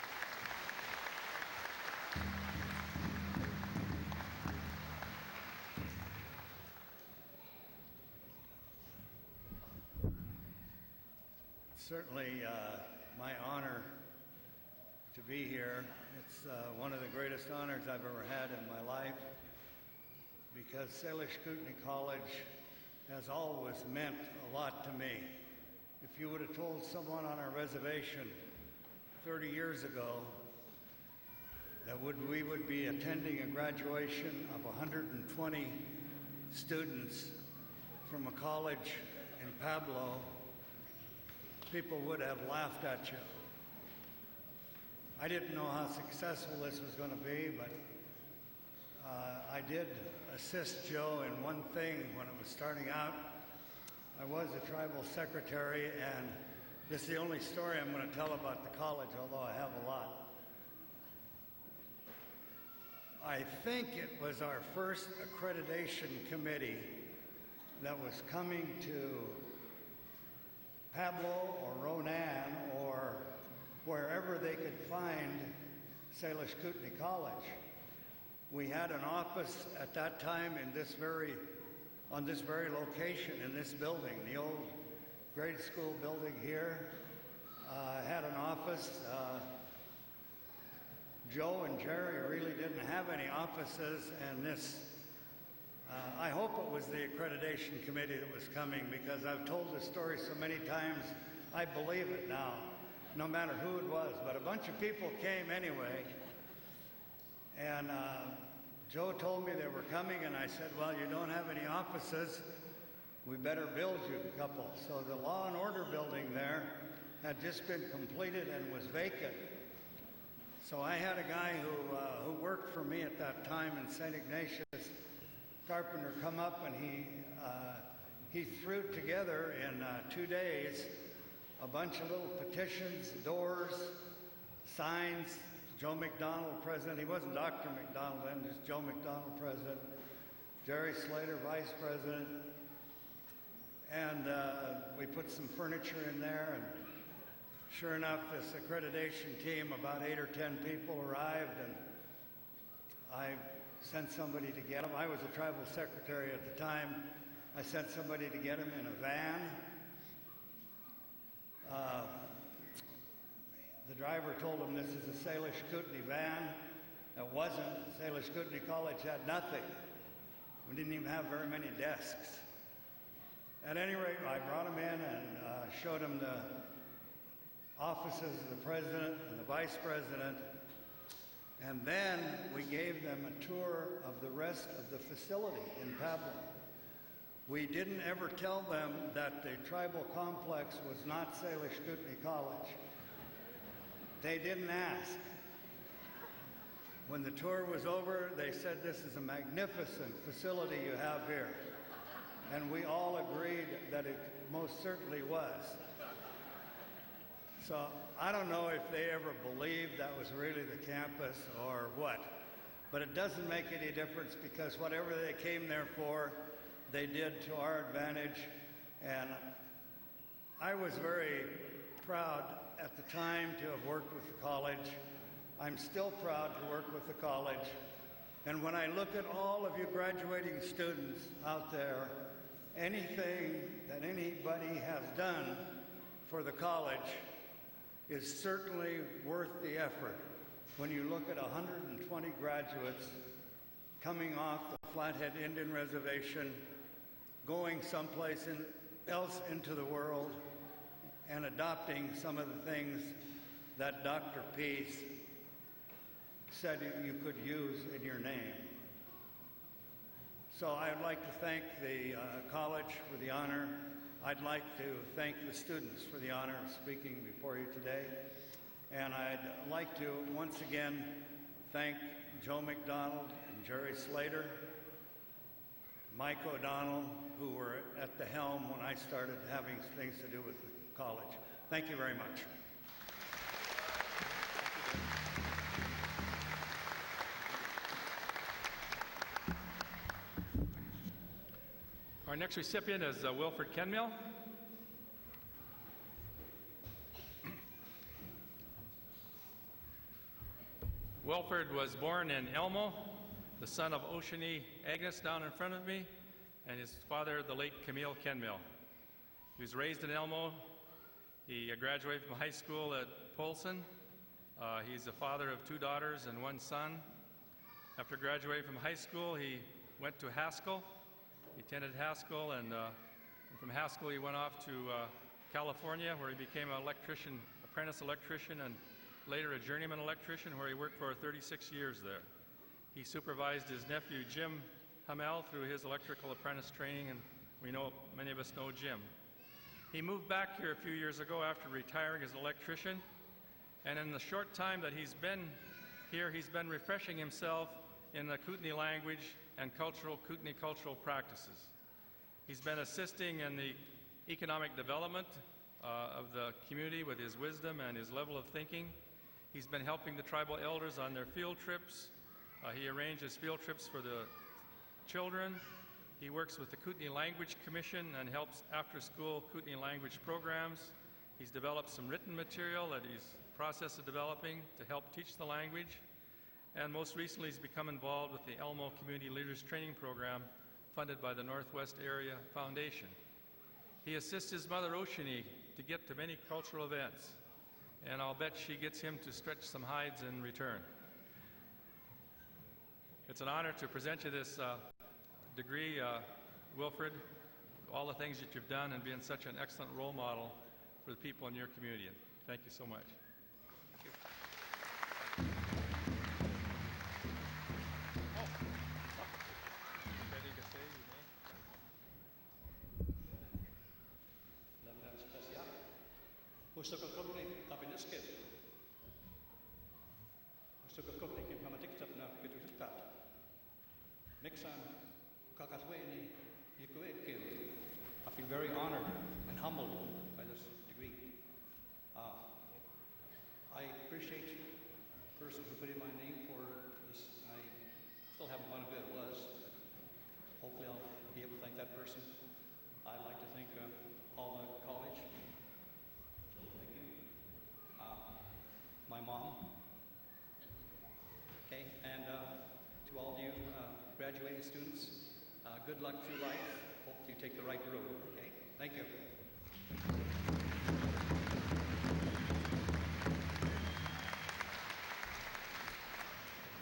Certainly my honor to be here. It's one of the greatest honors I've ever had in my life, because Salish Kootenai College has always meant a lot to me. If you would have told someone on our reservation 30 years ago that we would be attending a graduation of 120 students from a college in Pablo, people would have laughed at you. I didn't know how successful this was going to be, but I did assist Joe in one thing when it was starting out. I was a tribal secretary, and this is the only story I'm going to tell about the college, although I have a lot. I think it was our first accreditation committee that was coming to Pablo or Ronan or wherever they could find Salish Kootenai College. We had an office at that time on this very location in this building, the old grade school building here. Had an office. Joe and Jerry really didn't have any offices, and this, I hope it was the accreditation committee that was coming, because I've told this story so many times, I believe it now, no matter who it was. But a bunch of people came anyway, and Joe told me they were coming, and I said, well, you don't have any offices, we better build you a couple. So the Law and Order building there had just been completed and was vacant. So I had a guy who worked for me at that time in St. Ignatius, carpenter, come up, and he threw together in 2 days a bunch of little petitions, doors, signs. Joe McDonald, president. He wasn't Dr. McDonald then, just Joe McDonald, president. Jerry Slater, vice president. And we put some furniture in there, and sure enough, this accreditation team, about 8 or 10 people arrived, and I sent somebody to get them. I was a tribal secretary at the time. I sent somebody to get them in a van. The driver told him this is a Salish Kootenai van. It wasn't. Salish Kootenai College had nothing. We didn't even have very many desks. At any rate, I brought him in and showed him the offices of the president and the vice president. And then we gave them a tour of the rest of the facility in Pablo. We didn't ever tell them that the tribal complex was not Salish Kootenai College. They didn't ask. When the tour was over, they said, this is a magnificent facility you have here. And we all agreed that it most certainly was. So I don't know if they ever believed that was really the campus or what, but it doesn't make any difference, because whatever they came there for, they did to our advantage. And I was very proud at the time to have worked with the college. I'm still proud to work with the college. And when I look at all of you graduating students out there, anything that anybody has done for the college is certainly worth the effort. When you look at 120 graduates coming off the Flathead Indian Reservation, going someplace else into the world, and adopting some of the things that Dr. Pease said you could use in your name. So I'd like to thank the college for the honor. I'd like to thank the students for the honor of speaking before you today. And I'd like to once again thank Joe McDonald and Jerry Slater, Mike O'Donnell, who were at the helm when I started having things to do with the college. Thank you very much. Our next recipient is Wilfred Kenmille. Wilfred was born in Elmo, the son of Oceanie Agnes down in front of me, and his father, the late Camille Kenmille. He was raised in Elmo. He graduated from high school at Polson. He's the father of 2 daughters and 1 son. After graduating from high school, he went to Haskell. He attended Haskell, and from Haskell he went off to California, where he became an electrician, apprentice electrician, and later a journeyman electrician, where he worked for 36 years there. He supervised his nephew Jim Hamel through his electrical apprentice training, and we know, many of us know Jim. He moved back here a few years ago after retiring as an electrician, and in the short time that he's been here, he's been refreshing himself in the Kootenai language and Kootenai cultural practices. He's been assisting in the economic development of the community with his wisdom and his level of thinking. He's been helping the tribal elders on their field trips. He arranges field trips for the children. He works with the Kootenai Language Commission and helps after-school Kootenai language programs. He's developed some written material that he's in the process of developing to help teach the language. And most recently, he's become involved with the Elmo Community Leaders Training Program funded by the Northwest Area Foundation. He assists his mother, Oceanie, to get to many cultural events, and I'll bet she gets him to stretch some hides in return. It's an honor to present you this degree, Wilfred, all the things that you've done and being such an excellent role model for the people in your community. And thank you so much. Thank you. Ready to say your name? I feel very honored and humbled by this degree. I appreciate the person who put in my name for this. I still haven't won who it was. Hopefully I'll be able to thank that person. I'd like to thank all the college. Thank you. My mom. Okay, and to all of you graduating students, good luck through life. Hope you take the right road. Okay, thank you.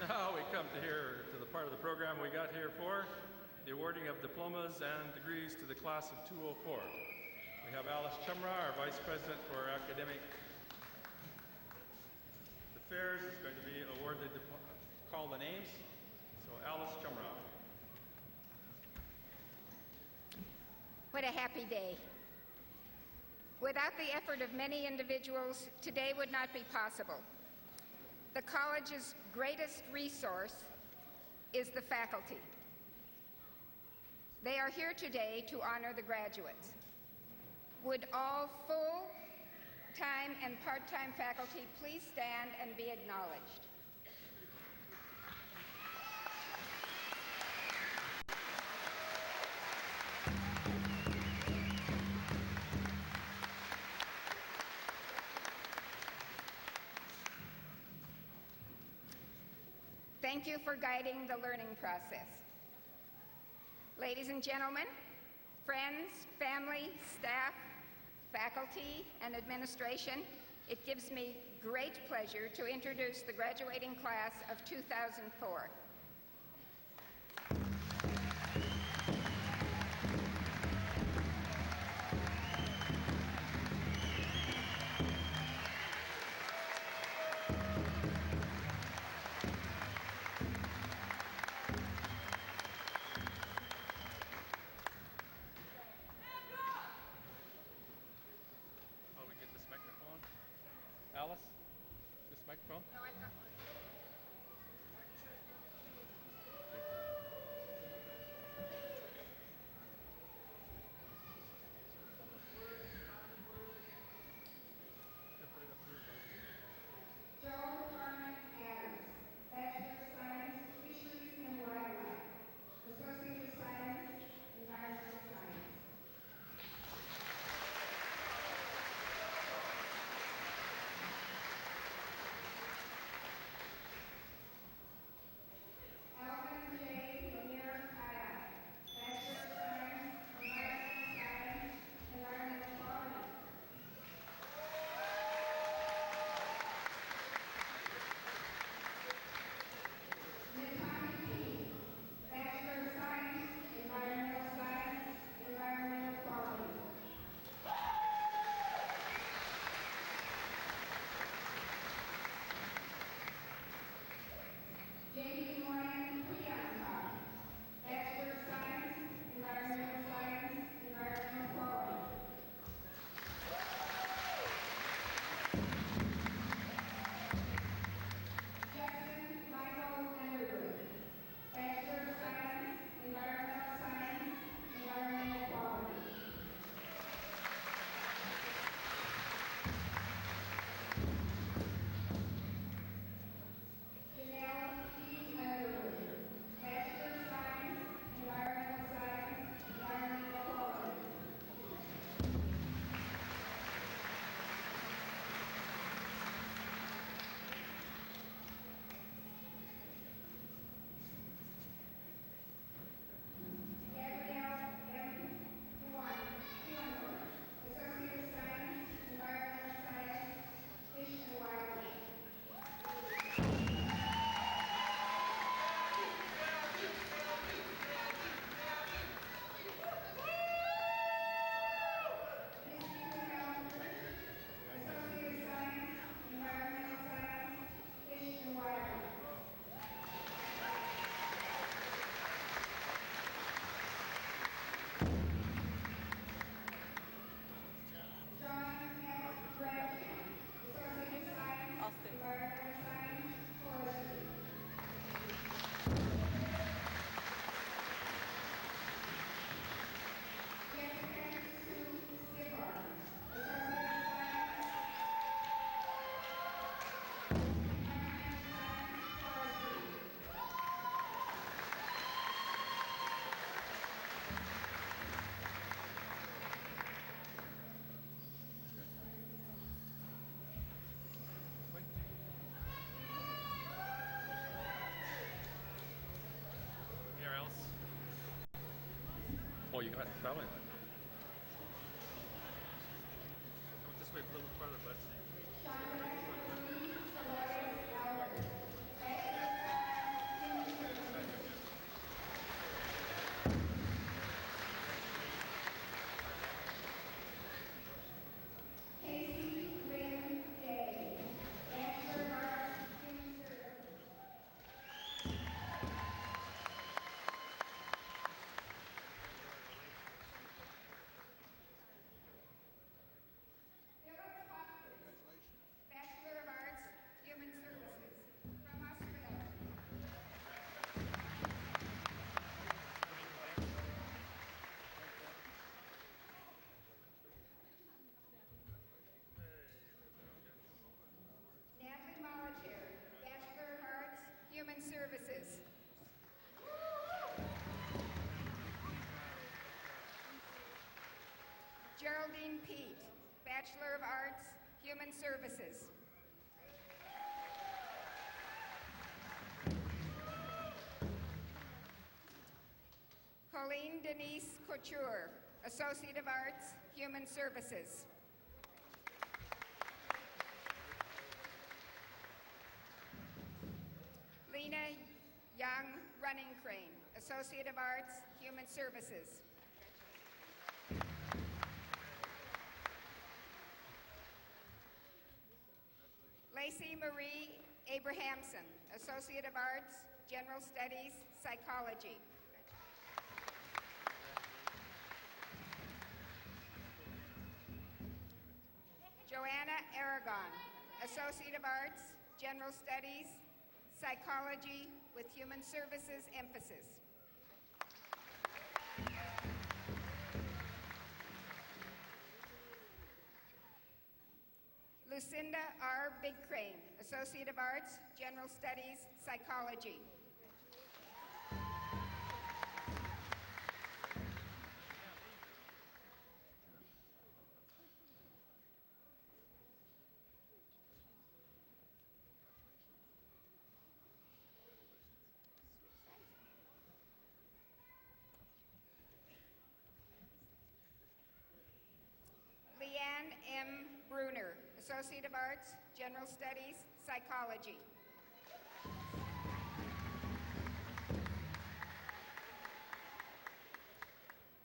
Now we come to the part of the program we got here for, the awarding of diplomas and degrees to the class of 204. We have Alice Chumra, our Vice President for Academic Affairs, is going to be awarded the call the names. So Alice Chumra. What a happy day. Without the effort of many individuals, today would not be possible. The college's greatest resource is the faculty. They are here today to honor the graduates. Would all full-time and part-time faculty please stand and be acknowledged? Thank you for guiding the learning process. Ladies and gentlemen, friends, family, staff, faculty, and administration, it gives me great pleasure to introduce the graduating class of 2004. Alice, this microphone? No, I thought. Oh, you got it, family one. This way, a little farther, bud. Bachelor of Arts, Human Services, from Australia. Natalie Molitor, Bachelor of Arts, Human Services. Geraldine Pete, Bachelor of Arts, Human Services. Colleen Denise Couture, Associate of Arts, Human Services. Lena Young Running Crane, Associate of Arts, Human Services. Lacey Marie Abrahamson, Associate of Arts, General Studies, Psychology. Joanna Aragon, Associate of Arts, General Studies, Psychology with Human Services emphasis. Lucinda R. Big Crane, Associate of Arts, General Studies, Psychology. Leanne M. Bruner, Associate of Arts, General Studies, Psychology.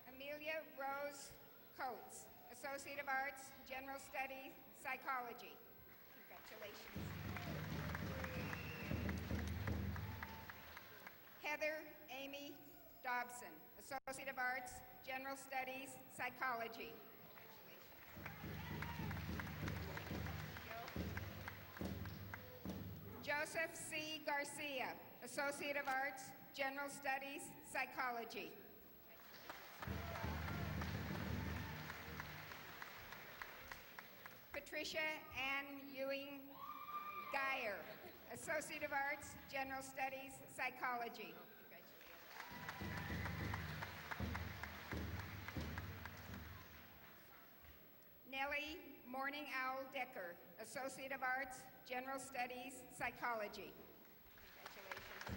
Amelia Rose Coates, Associate of Arts, General Studies, Psychology. Congratulations. Heather Amy Dobson, Associate of Arts, General Studies, Psychology. Joseph C. Garcia, Associate of Arts, General Studies, Psychology. Patricia Ann Ewing Geyer, Associate of Arts, General Studies, Psychology. Nellie Morning Owl Decker, Associate of Arts, General Studies, Psychology. Congratulations.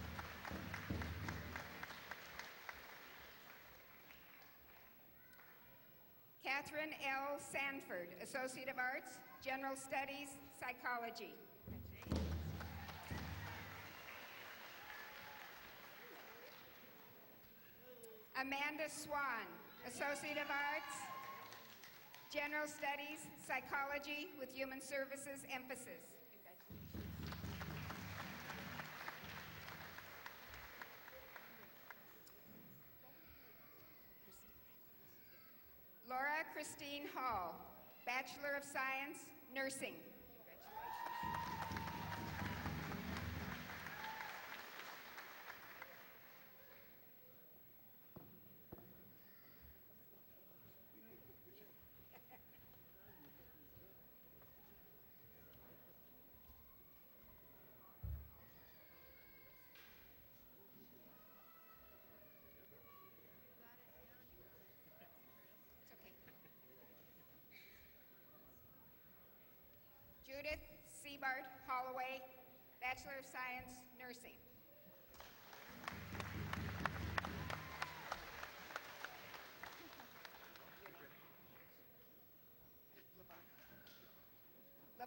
Catherine L. Sanford, Associate of Arts, General Studies, Psychology. Amanda Swan, Associate of Arts, General Studies, Psychology with Human Services emphasis. Laura Christine Hall, Bachelor of Science, Nursing. Judith Seabart Holloway, Bachelor of Science, Nursing.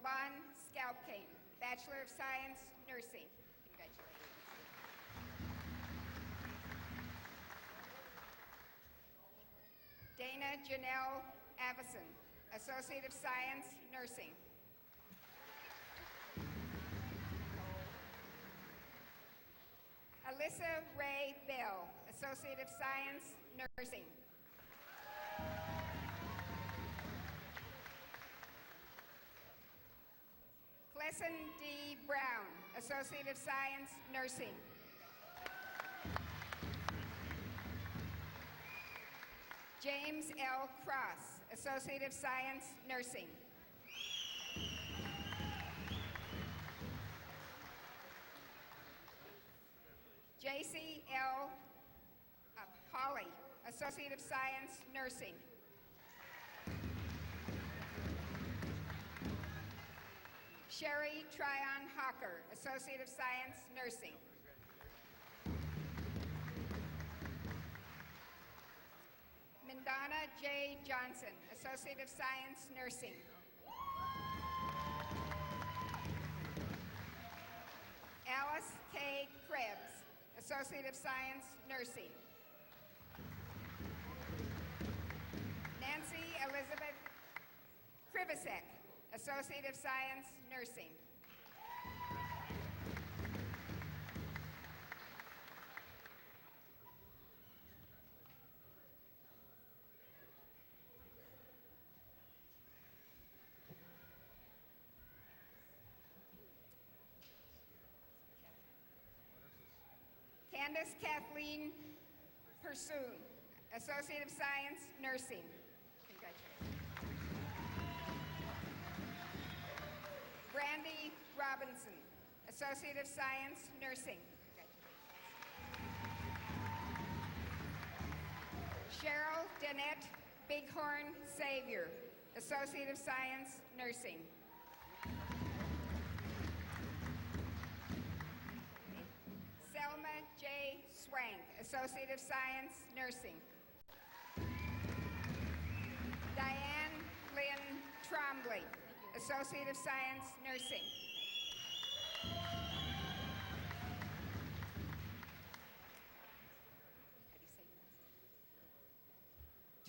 Laban Scalpkane, Bachelor of Science, Nursing. Congratulations. Dana Janelle Avison, Associate of Science, Nursing. Alyssa Ray Bell, Associate of Science, Nursing. Clesson D. Brown, Associate of Science, Nursing. James L. Cross, Associate of Science, Nursing. J.C. L. Holly, Associate of Science, Nursing. Sherry Trahan Hawker, Associate of Science, Nursing. Mindana J. Johnson, Associate of Science, Nursing. Alice K. Krebs, Associate of Science, Nursing. Nancy Elizabeth Krivasek, Associate of Science, Nursing. Candace Kathleen Pursoon, Associate of Science, Nursing. Congratulations. Brandy Robinson, Associate of Science, Nursing. Cheryl Danette Bighorn Savior, Associate of Science, Nursing. Selma J. Swank, Associate of Science, Nursing. Diane Lynn Trombley, Associate of Science, Nursing.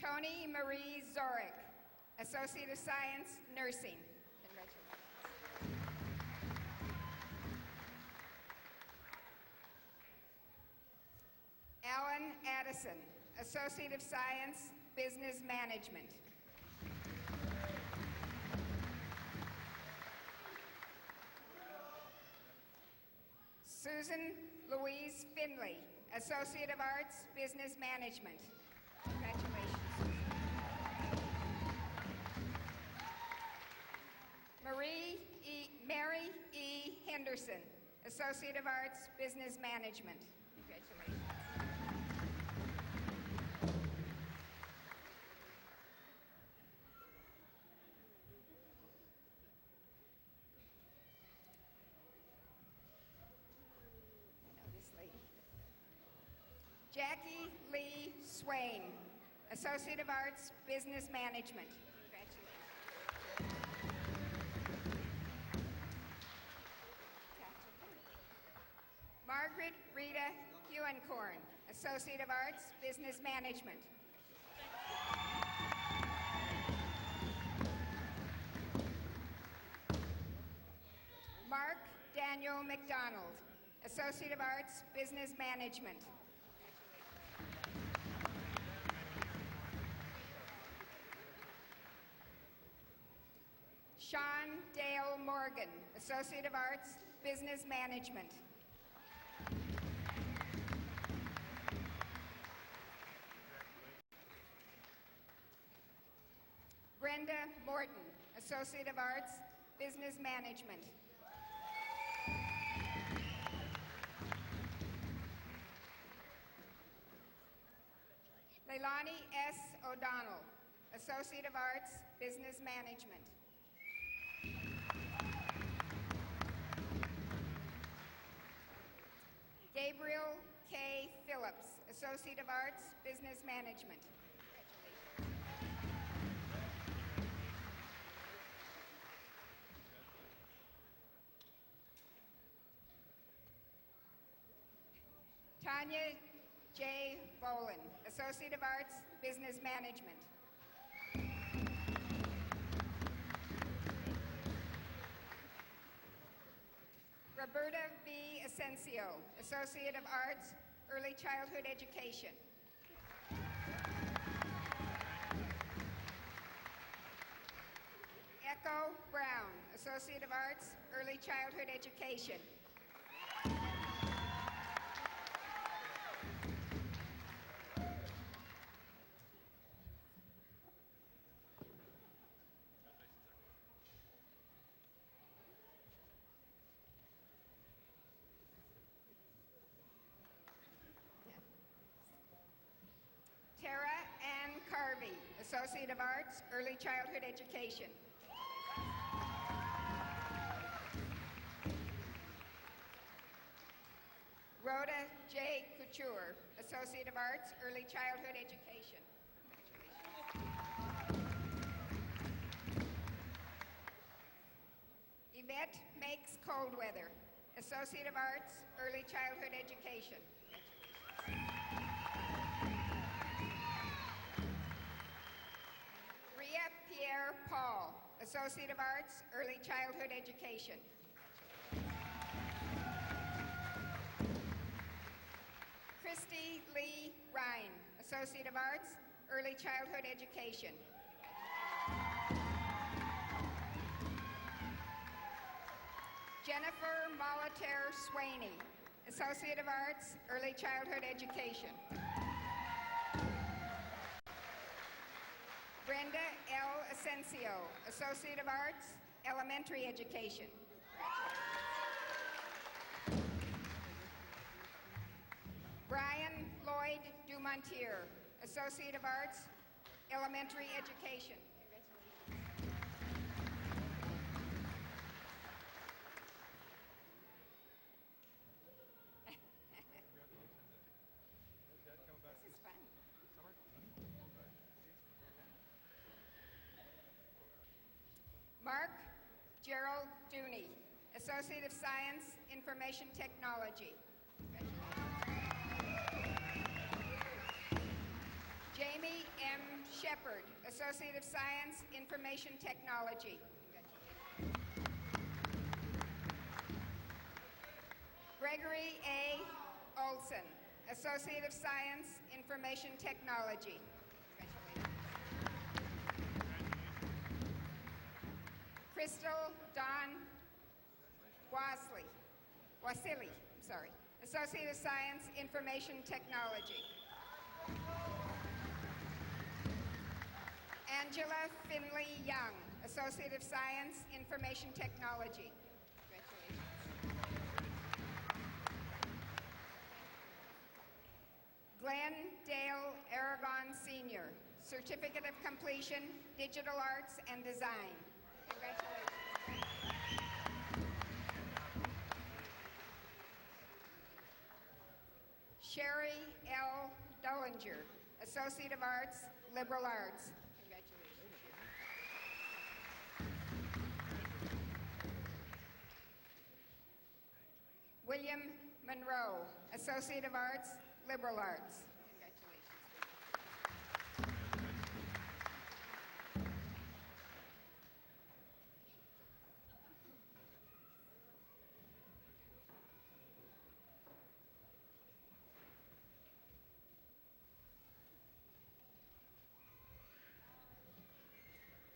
Tony Marie Zorek, Associate of Science, Nursing. Congratulations. Alan Addison, Associate of Science, Business Management. Susan Louise Finley, Associate of Arts, Business Management. Congratulations. Mary E. Henderson, Associate of Arts, Business Management. Congratulations. Jackie Lee Swain, Associate of Arts, Business Management. Congratulations. Margaret Rita Hewenkorn, Associate of Arts, Business Management. Mark Daniel McDonald, Associate of Arts, Business Management. Sean Dale Morgan, Associate of Arts, Business Management. Brenda Morton, Associate of Arts, Business Management. Leilani S. O'Donnell, Associate of Arts, Business Management. Gabriel K. Phillips, Associate of Arts, Business Management. Tanya J. Boland, Associate of Arts, Business Management. Roberta V. Asensio, Associate of Arts, Early Childhood Education. Echo Brown, Associate of Arts, Early Childhood Education. Tara Ann Carvey, Associate of Arts, Early Childhood Education. Rhoda J. Couture, Associate of Arts, Early Childhood Education. Yvette Makes Coldweather, Associate of Arts, Early Childhood Education. Ria Pierre Paul, Associate of Arts, Early Childhood Education. Christy Lee Ryan, Associate of Arts, Early Childhood Education. Jennifer Molitor Swaney, Associate of Arts, Early Childhood Education. Brenda L. Asensio, Associate of Arts, Elementary Education. Brian Lloyd Dumontier, Associate of Arts, Elementary Education. This is fun. Mark Gerald Dooney, Associate of Science, Information Technology. Jamie M. Shepard, Associate of Science, Information Technology. Gregory A. Olson, Associate of Science, Information Technology. Crystal Dawn Wasili, Associate of Science, Information Technology. Angela Finley Young, Associate of Science, Information Technology. Glenn Dale Aragon Sr., Certificate of Completion, Digital Arts and Design. Congratulations. Sherry L. Dollinger, Associate of Arts, Liberal Arts. Congratulations. William Monroe, Associate of Arts, Liberal Arts. Congratulations.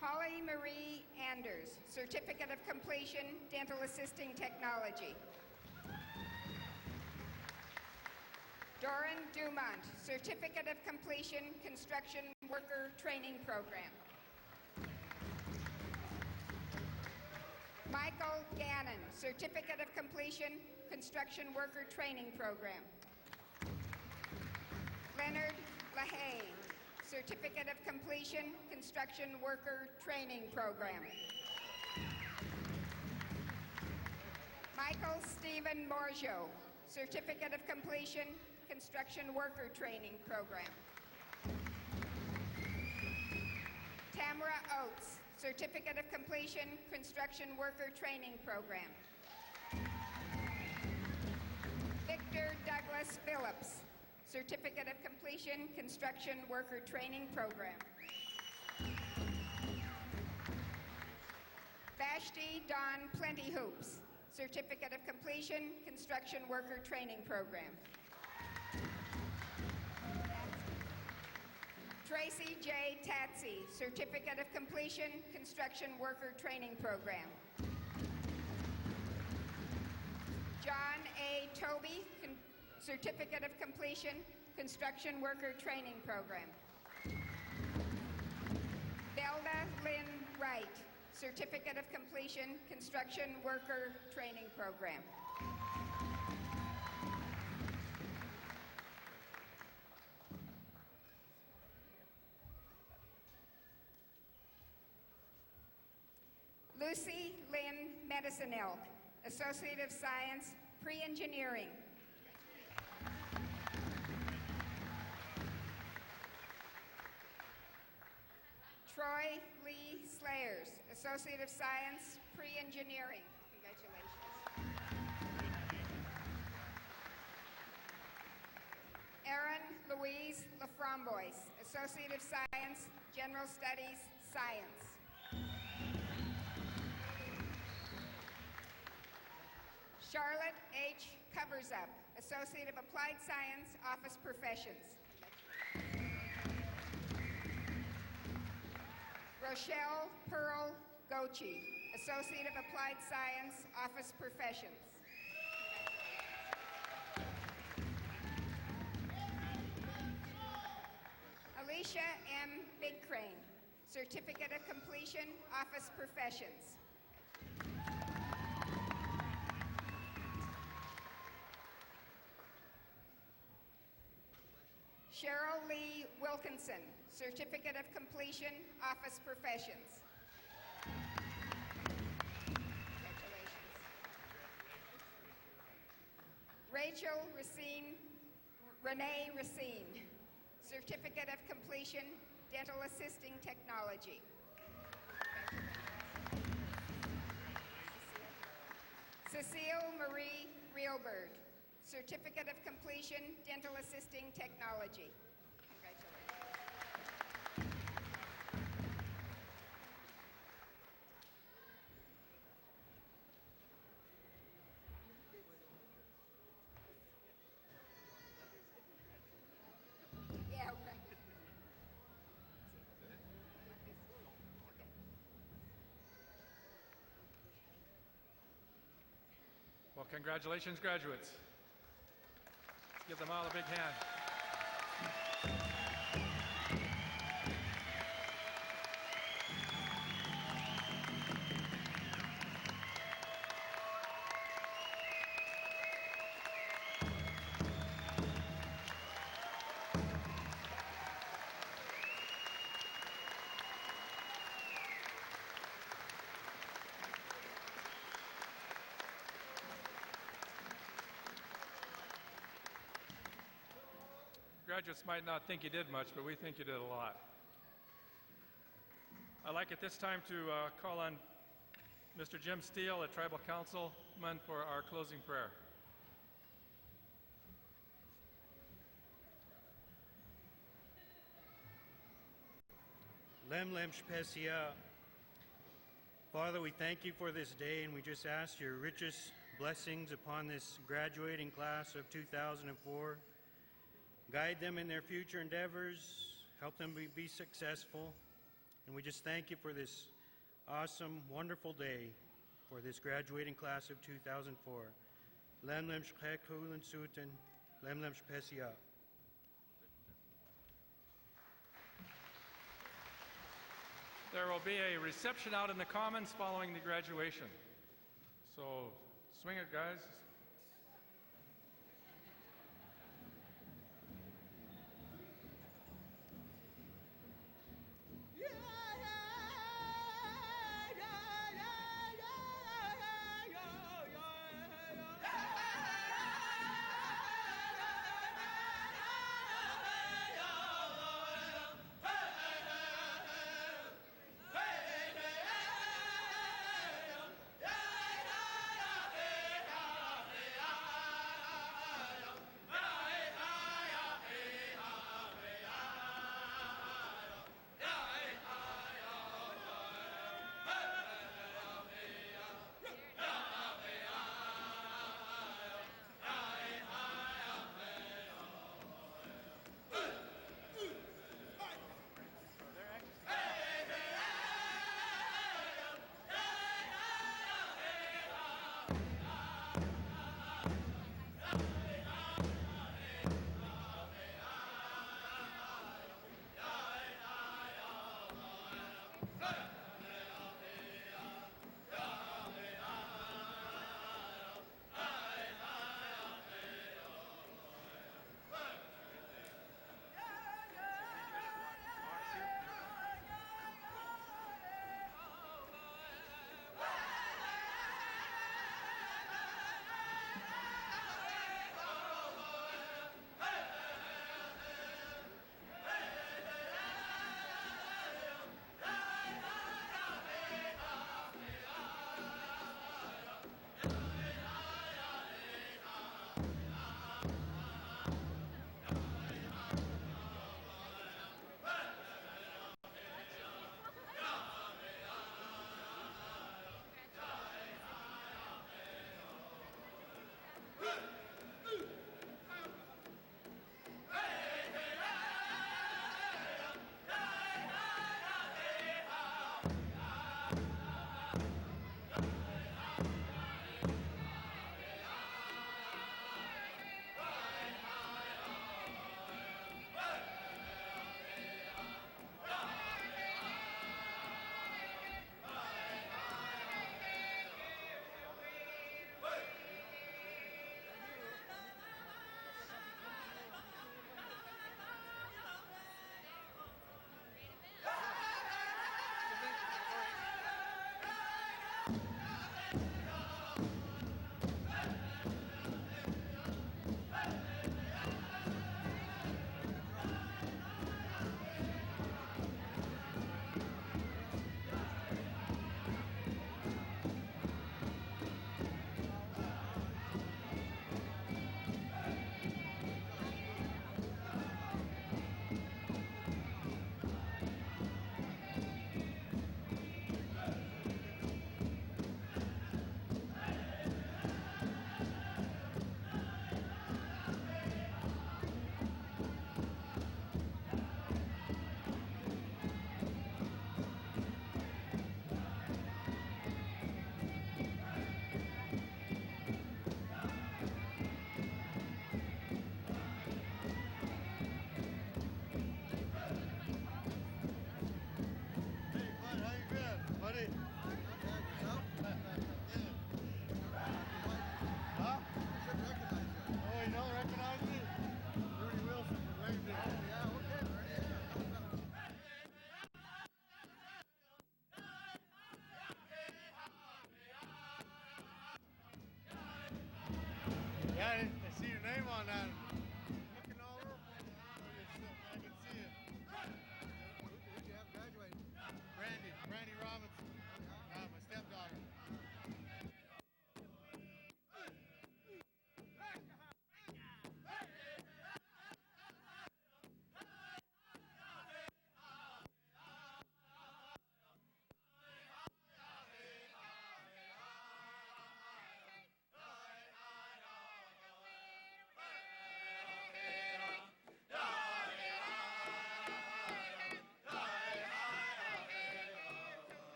Holly Marie Anders, Certificate of Completion, Dental Assisting Technology. Doran Dumont, Certificate of Completion, Construction Worker Training Program. Michael Gannon, Certificate of Completion, Construction Worker Training Program. Leonard LaHaye, Certificate of Completion, Construction Worker Training Program. Michael Stephen Morgeau, Certificate of Completion, Construction Worker Training Program. Tamara Oates, Certificate of Completion, Construction Worker Training Program. Victor Douglas Phillips, Certificate of Completion, Construction Worker Training Program. Vashti Dawn Plenty Hoops, Certificate of Completion, Construction Worker Training Program. Tracy J. Tatsy, Certificate of Completion, Construction Worker Training Program. John A. Toby, Certificate of Completion, Construction Worker Training Program. Velda Lynn Wright, Certificate of Completion, Construction Worker Training Program. Lucy Lynn Medicine Elk, Associate of Science, Pre-Engineering. Troy Lee Slayers, Associate of Science, Pre-Engineering. Congratulations. Erin Louise LaFramboise, Associate of Science, General Studies, Science. Charlotte H. Coversup, Associate of Applied Science, Office Professions. Rochelle Pearl Gochi, Associate of Applied Science, Office Professions. Alicia M. Big Crane, Certificate of Completion, Office Professions. Cheryl Lee Wilkinson, Certificate of Completion, Office Professions. Congratulations. Rachel Renee Racine, Certificate of Completion, Dental Assisting Technology. Cecile Marie Reelberg, Certificate of Completion, Dental Assisting Technology. Congratulations. Yeah, right. Well, congratulations, graduates. Give them all a big hand. Graduates might not think you did much, but we think you did a lot. I'd like at this time to call on Mr. Jim Steele, a tribal councilman, for our closing prayer. Lem Lem Shpesia. Father, we thank you for this day, and we just ask your richest blessings upon this graduating class of 2004. Guide them in their future endeavors, help them be successful, and we just thank you for this awesome, wonderful day for this graduating class of 2004. Lem Lem Shpekulin Suten, Lem Lem Shpesia. There will be a reception out in the Commons following the graduation. So swing it, guys.